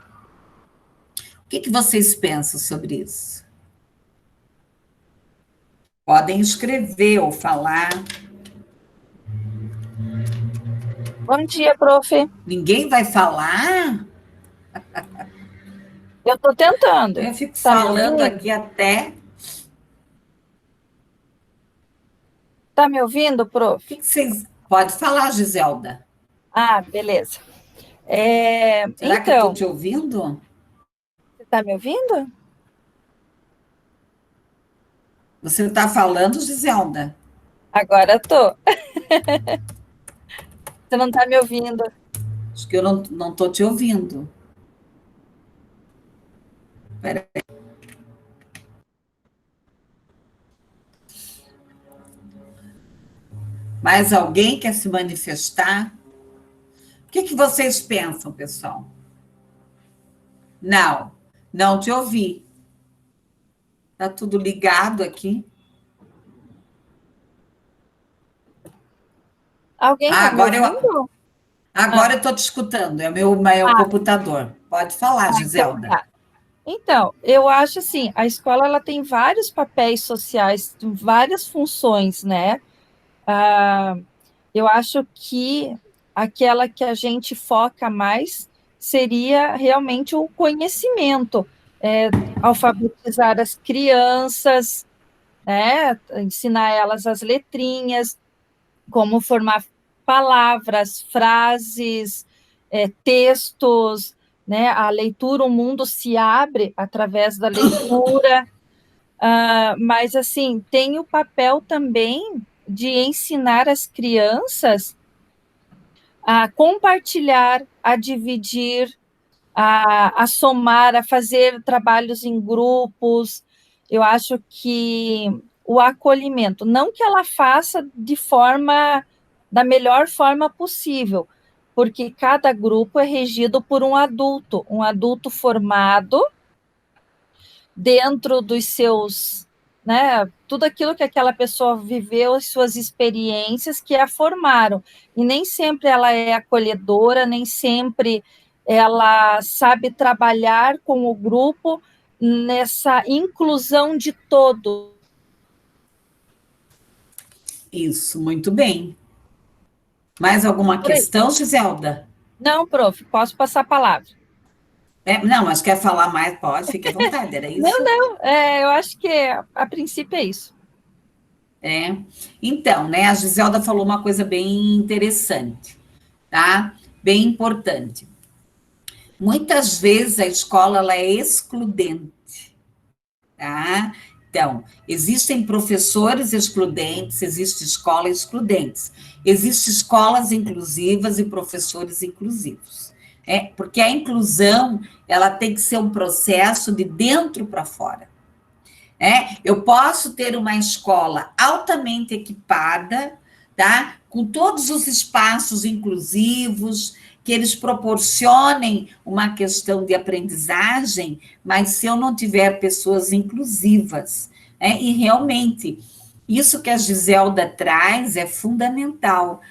O que vocês pensam sobre isso? Podem escrever ou falar. Bom dia, prof. Ninguém vai falar? Eu estou tentando. Eu fico falando aqui até... Está me ouvindo, prof? O que vocês... Pode falar, Giselda. Beleza. Será que eu estou te ouvindo? Tá me ouvindo? Você está falando, Giselda? Agora tô. Você não tá me ouvindo. Acho que eu não estou te ouvindo. Espera aí. Mais alguém quer se manifestar? O que vocês pensam, pessoal? Não te ouvi. Está tudo ligado aqui. Alguém Ah, tá me ouvindo? agora eu estou te escutando. É o Ah, computador. Pode falar, então Giselda. tá. Então, eu acho assim, a escola ela tem vários papéis sociais, várias funções, né? Eu acho que aquela que a gente foca mais seria realmente o conhecimento, alfabetizar as crianças, né? Ensinar elas as letrinhas, como formar palavras, frases, textos, né? A leitura, o mundo se abre através da leitura, mas assim tem o papel também de ensinar as crianças a compartilhar, a dividir, a somar, a fazer trabalhos em grupos. Eu acho que o acolhimento, não que ela faça da melhor forma possível, porque cada grupo é regido por um adulto formado dentro dos seus, né, tudo aquilo que aquela pessoa viveu, as suas experiências que a formaram. E nem sempre ela é acolhedora, nem sempre ela sabe trabalhar com o grupo nessa inclusão de todo. Isso, muito bem. Mais alguma Por aí. questão, Giselda? Não, prof, posso passar a palavra. Não, mas quer falar mais? Pode, fique à vontade, era Não, isso? não, eu acho que a princípio é isso. É. Então, né, a Giselda falou uma coisa bem interessante, tá? Bem importante. Muitas vezes a escola ela é excludente, tá? Então, existem professores excludentes, existe escola excludentes, existem escolas inclusivas e professores inclusivos. Porque a inclusão ela tem que ser um processo de dentro para fora. Eu posso ter uma escola altamente equipada, tá? Com todos os espaços inclusivos, que eles proporcionem uma questão de aprendizagem, mas se eu não tiver pessoas inclusivas, e realmente, isso que a Giselda traz é fundamental,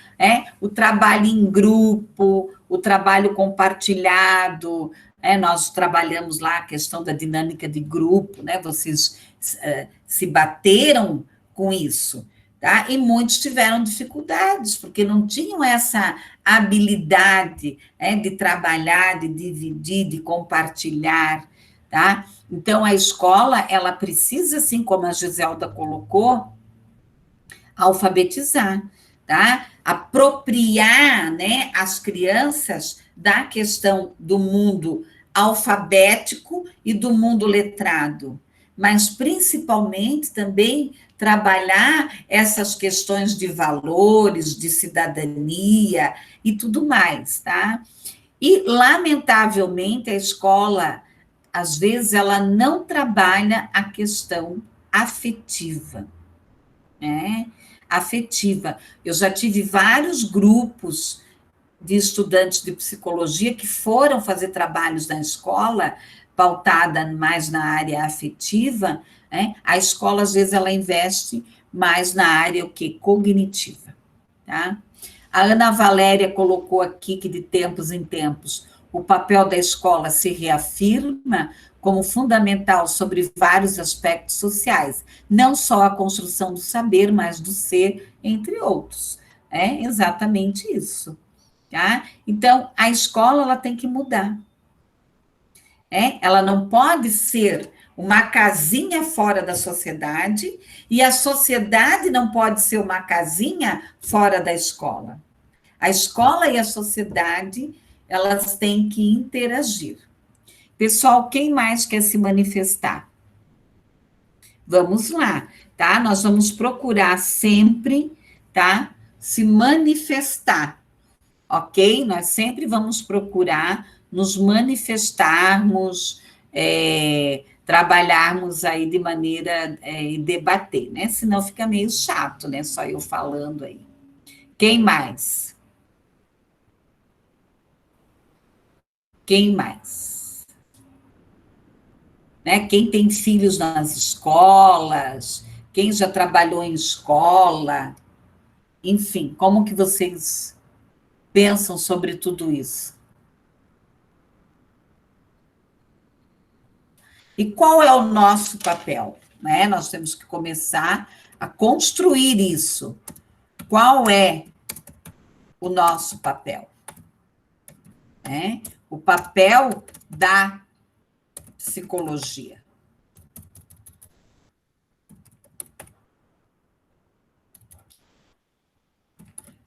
o trabalho em grupo, o trabalho compartilhado, nós trabalhamos lá a questão da dinâmica de grupo, né? Vocês se bateram com isso, tá? E muitos tiveram dificuldades, porque não tinham essa habilidade de trabalhar, de dividir, de compartilhar, tá? Então, a escola, ela precisa, assim como a Giselda colocou, alfabetizar, tá? Apropriar, né, as crianças da questão do mundo alfabético e do mundo letrado, mas principalmente também trabalhar essas questões de valores, de cidadania e tudo mais, tá? E, lamentavelmente, a escola, às vezes, ela não trabalha a questão afetiva, né? Afetiva. Eu já tive vários grupos de estudantes de psicologia que foram fazer trabalhos na escola, pautada mais na área afetiva, né? A escola, às vezes, ela investe mais na área o quê? Cognitiva, tá? A Ana Valéria colocou aqui que, de tempos em tempos, o papel da escola se reafirma como fundamental sobre vários aspectos sociais, não só a construção do saber, mas do ser, entre outros. É exatamente isso. Tá? Então, a escola ela tem que mudar. Ela não pode ser uma casinha fora da sociedade e a sociedade não pode ser uma casinha fora da escola. A escola e a sociedade, elas têm que interagir. Pessoal, quem mais quer se manifestar? Vamos lá, tá? Nós vamos procurar sempre, tá? Se manifestar, ok? Nós sempre vamos procurar nos manifestarmos, trabalharmos aí de maneira e debater, né? Senão fica meio chato, né? Só eu falando aí. Quem mais? Quem mais? Né? Quem tem filhos nas escolas, quem já trabalhou em escola, enfim, como que vocês pensam sobre tudo isso? E qual é o nosso papel? Né? Nós temos que começar a construir isso. Qual é o nosso papel? Né? O papel da psicologia.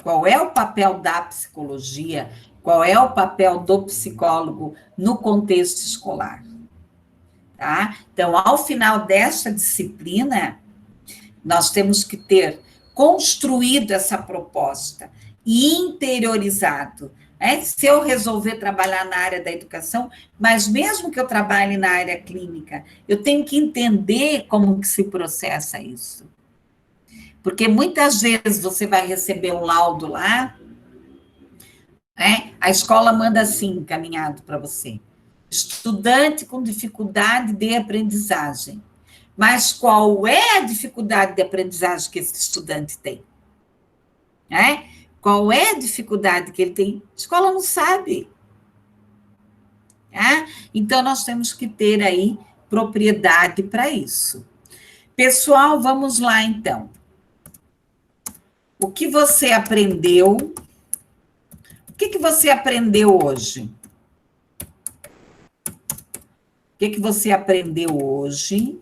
Qual é o papel da psicologia? Qual é o papel do psicólogo no contexto escolar? Tá? Então, ao final desta disciplina, nós temos que ter construído essa proposta e interiorizado. Né? Se eu resolver trabalhar na área da educação, mas mesmo que eu trabalhe na área clínica, eu tenho que entender como que se processa isso. Porque muitas vezes você vai receber um laudo lá, né? A escola manda assim, encaminhado para você. Estudante com dificuldade de aprendizagem. Mas qual é a dificuldade de aprendizagem que esse estudante tem? Né? Qual é a dificuldade que ele tem? A escola não sabe. Né? Então, nós temos que ter aí propriedade para isso. Pessoal, vamos lá, então. O que você aprendeu? O que você aprendeu hoje? O que você aprendeu hoje?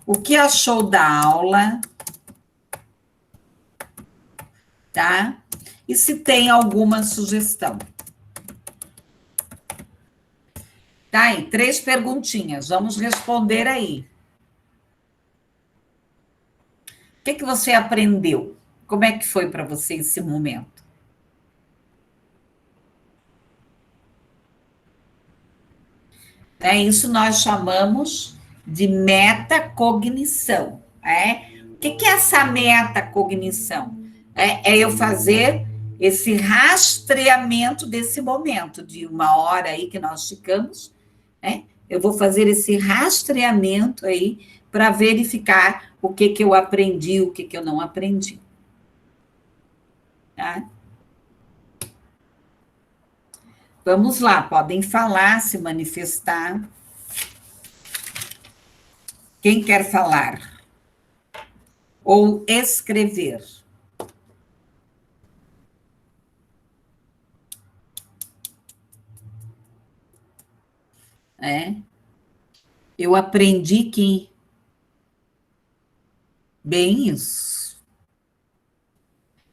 O que achou da aula? Tá? E se tem alguma sugestão? Tá aí, 3 perguntinhas. Vamos responder aí. O que você aprendeu? Como é que foi para você esse momento? Isso nós chamamos de metacognição. O que é essa metacognição? É eu fazer esse rastreamento desse momento, de 1 hora aí que nós ficamos, eu vou fazer esse rastreamento aí para verificar o que eu aprendi, o que eu não aprendi. Tá? Vamos lá, podem falar, se manifestar. Quem quer falar? Ou escrever? Eu aprendi que... Bem isso.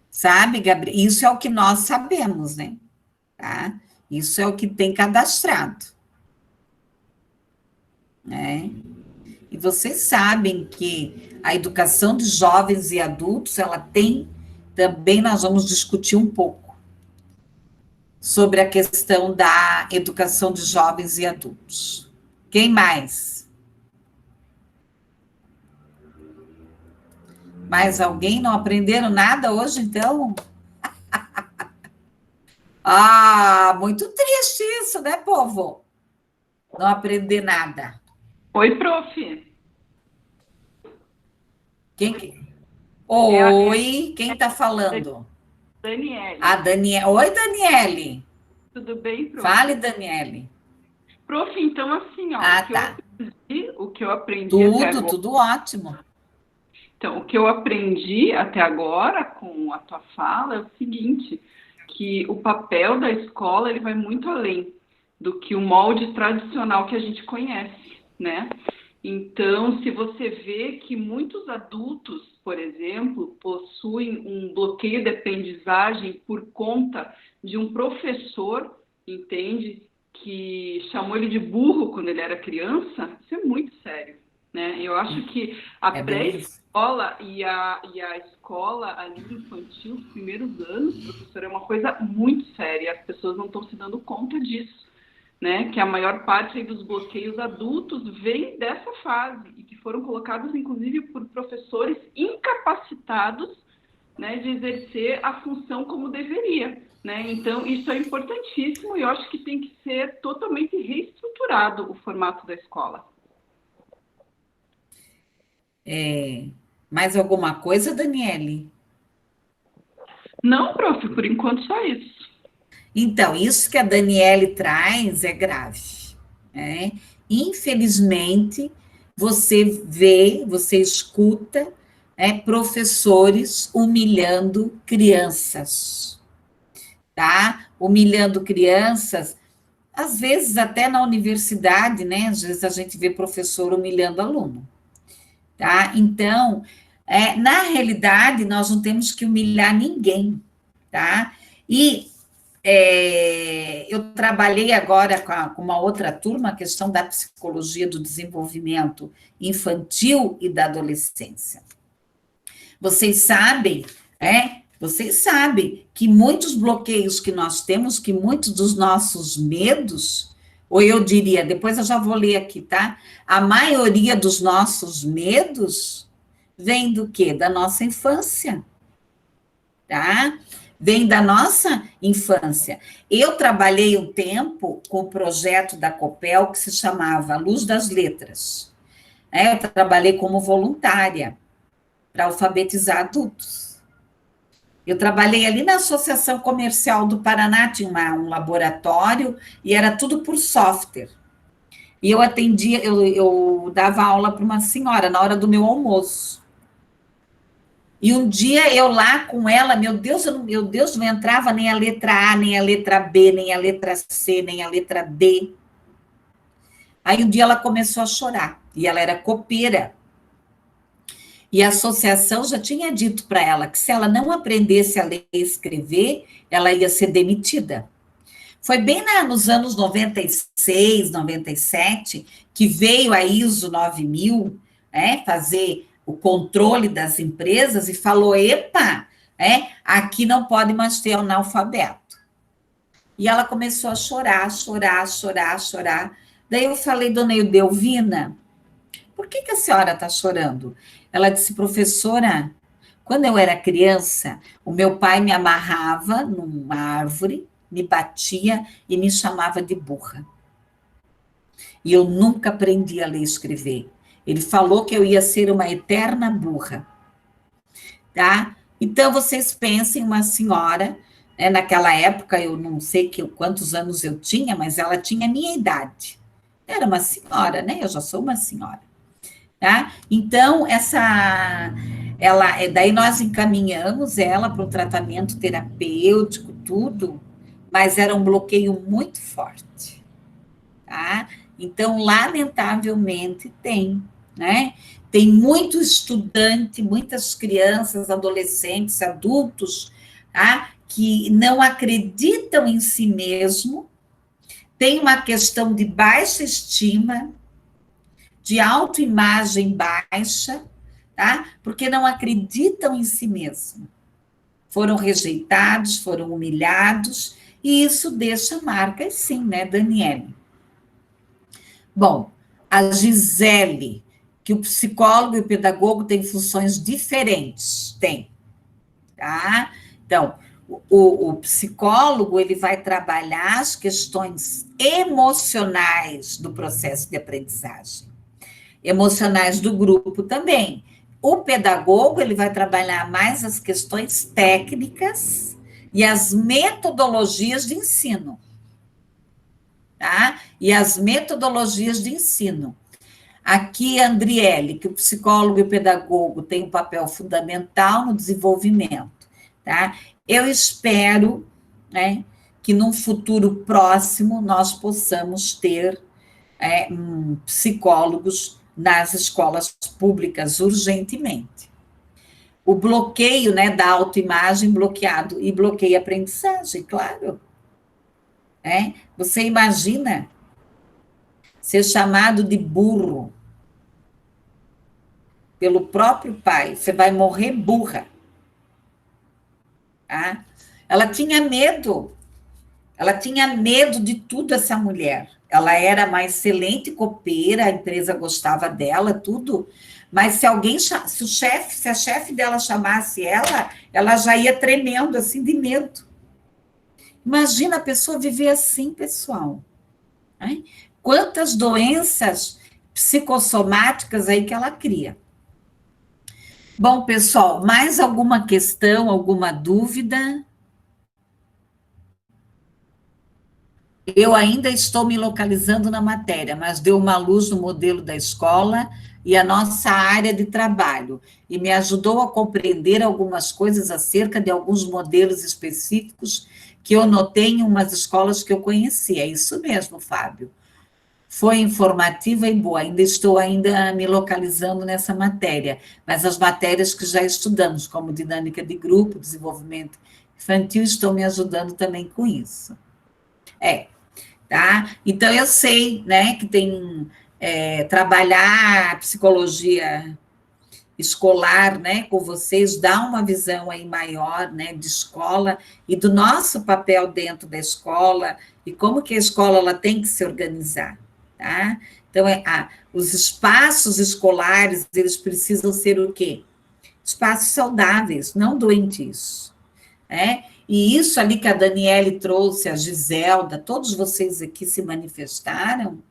Sabe, Gabriel? Isso é o que nós sabemos, né? Tá? Isso é o que tem cadastrado. E vocês sabem que a educação de jovens e adultos, ela tem... Também nós vamos discutir um pouco sobre a questão da educação de jovens e adultos. Quem mais? Mais alguém? Não aprenderam nada hoje, então? Muito triste isso, né, povo? Não aprender nada. Oi, prof. Oi, quem está falando? Daniele. Daniele. Oi, Daniele. Tudo bem, prof? Fale, Daniele. Prof, então assim, ó, tá. O que eu aprendi até agora... Tudo ótimo. Então, o que eu aprendi até agora com a tua fala é o seguinte, que o papel da escola, ele vai muito além do que o molde tradicional que a gente conhece, né? Então, se você vê que muitos adultos, por exemplo, possuem um bloqueio de aprendizagem por conta de um professor, entende? que chamou ele de burro quando ele era criança, isso é muito sério, né? Eu acho que a pré-escola e a escola ali infantil, os primeiros anos, professor, é uma coisa muito séria. As pessoas não estão se dando conta disso, né? Que a maior parte aí dos bloqueios adultos vem dessa fase e que foram colocados, inclusive, por professores incapacitados, né, de exercer a função como deveria, né? Então, isso é importantíssimo e eu acho que tem que ser totalmente reestruturado o formato da escola. Mais alguma coisa, Daniele? Não, prof, por enquanto só isso. Então, isso que a Daniele traz é grave, né? Infelizmente, você vê, você escuta, professores humilhando crianças, tá? Humilhando crianças, às vezes até na universidade, né? Às vezes a gente vê professor humilhando aluno, tá? Então, na realidade, nós não temos que humilhar ninguém, tá? E eu trabalhei agora com uma outra turma, a questão da psicologia do desenvolvimento infantil e da adolescência. Vocês sabem que muitos bloqueios que nós temos, que muitos dos nossos medos, ou eu diria, depois eu já vou ler aqui, tá? A maioria dos nossos medos vem do quê? Da nossa infância, tá? Vem da nossa infância. Eu trabalhei um tempo com o projeto da Copel, que se chamava Luz das Letras. Eu trabalhei como voluntária para alfabetizar adultos. Eu trabalhei ali na Associação Comercial do Paraná, tinha um laboratório, e era tudo por software. E eu atendia, eu dava aula para uma senhora na hora do meu almoço. E um dia eu lá com ela, meu Deus, não entrava nem a letra A, nem a letra B, nem a letra C, nem a letra D. Aí um dia ela começou a chorar, e ela era copeira. E a associação já tinha dito para ela que se ela não aprendesse a ler e escrever, ela ia ser demitida. Foi bem nos anos 96, 97, que veio a ISO 9000, fazer o controle das empresas e falou, epa, aqui não pode mais ter analfabeto. E ela começou a chorar. Daí eu falei, dona Edelvina, por que a senhora está chorando? Ela disse, professora, quando eu era criança, o meu pai me amarrava numa árvore, me batia e me chamava de burra. E eu nunca aprendi a ler e escrever. Ele falou que eu ia ser uma eterna burra. Tá? Então, vocês pensem, uma senhora, naquela época, eu não sei quantos anos eu tinha, mas ela tinha a minha idade. Era uma senhora, né? Eu já sou uma senhora. Tá? Então, daí nós encaminhamos ela para o tratamento terapêutico, tudo, mas era um bloqueio muito forte, tá? Então, lamentavelmente, né? Tem muito estudante, muitas crianças, adolescentes, adultos, tá? Que não acreditam em si mesmo, tem uma questão de baixa estima, de autoimagem baixa, tá? Porque não acreditam em si mesmo. Foram rejeitados, foram humilhados, e isso deixa marcas, sim, né, Daniele? Bom, a Gisele, que o psicólogo e o pedagogo têm funções diferentes, tá? Então, o psicólogo, ele vai trabalhar as questões emocionais do processo de aprendizagem. Emocionais do grupo também. O pedagogo, ele vai trabalhar mais as questões técnicas e as metodologias de ensino, tá? E as metodologias de ensino. Aqui, Andriele, que o psicólogo e o pedagogo têm um papel fundamental no desenvolvimento, tá? Eu espero, né, que num futuro próximo nós possamos ter psicólogos nas escolas públicas urgentemente. O bloqueio, né, da autoimagem bloqueado e bloqueia a aprendizagem, claro. né? Você imagina ser chamado de burro pelo próprio pai, você vai morrer burra. Tá? Ela tinha medo de tudo, essa mulher. Ela era uma excelente copeira, a empresa gostava dela, tudo, mas se a chefe dela chamasse ela já ia tremendo, assim, de medo. Imagina a pessoa viver assim, pessoal. Né? Quantas doenças psicossomáticas aí que ela cria. Bom, pessoal, mais alguma questão, alguma dúvida? Eu ainda estou me localizando na matéria, mas deu uma luz no modelo da escola e a nossa área de trabalho, e me ajudou a compreender algumas coisas acerca de alguns modelos específicos que eu notei em umas escolas que eu conheci. É isso mesmo, Fábio. Foi informativa e boa. Ainda me localizando nessa matéria, mas as matérias que já estudamos, como dinâmica de grupo, desenvolvimento infantil, estão me ajudando também com isso. Tá? Então, eu sei, né, que tem trabalhar a psicologia escolar, né, com vocês, dá uma visão aí maior, né, de escola e do nosso papel dentro da escola e como que a escola ela tem que se organizar, tá? Então, os espaços escolares, eles precisam ser o quê? Espaços saudáveis, não doentios, né? E isso ali que a Daniele trouxe, a Giselda, todos vocês aqui se manifestaram,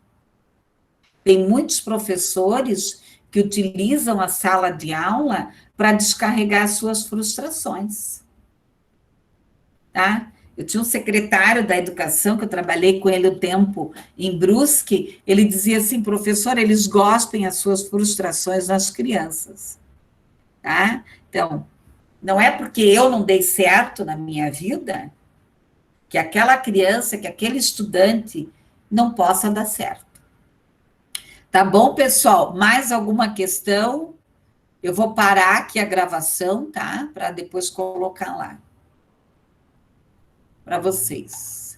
tem muitos professores que utilizam a sala de aula para descarregar suas frustrações, tá? Eu tinha um secretário da educação, que eu trabalhei com ele um tempo em Brusque, ele dizia assim, professor, eles gospem as suas frustrações nas crianças, tá? Então, não é porque eu não dei certo na minha vida que aquela criança, que aquele estudante não possa dar certo. Tá bom, pessoal? Mais alguma questão? Eu vou parar aqui a gravação, tá? Para depois colocar lá para vocês.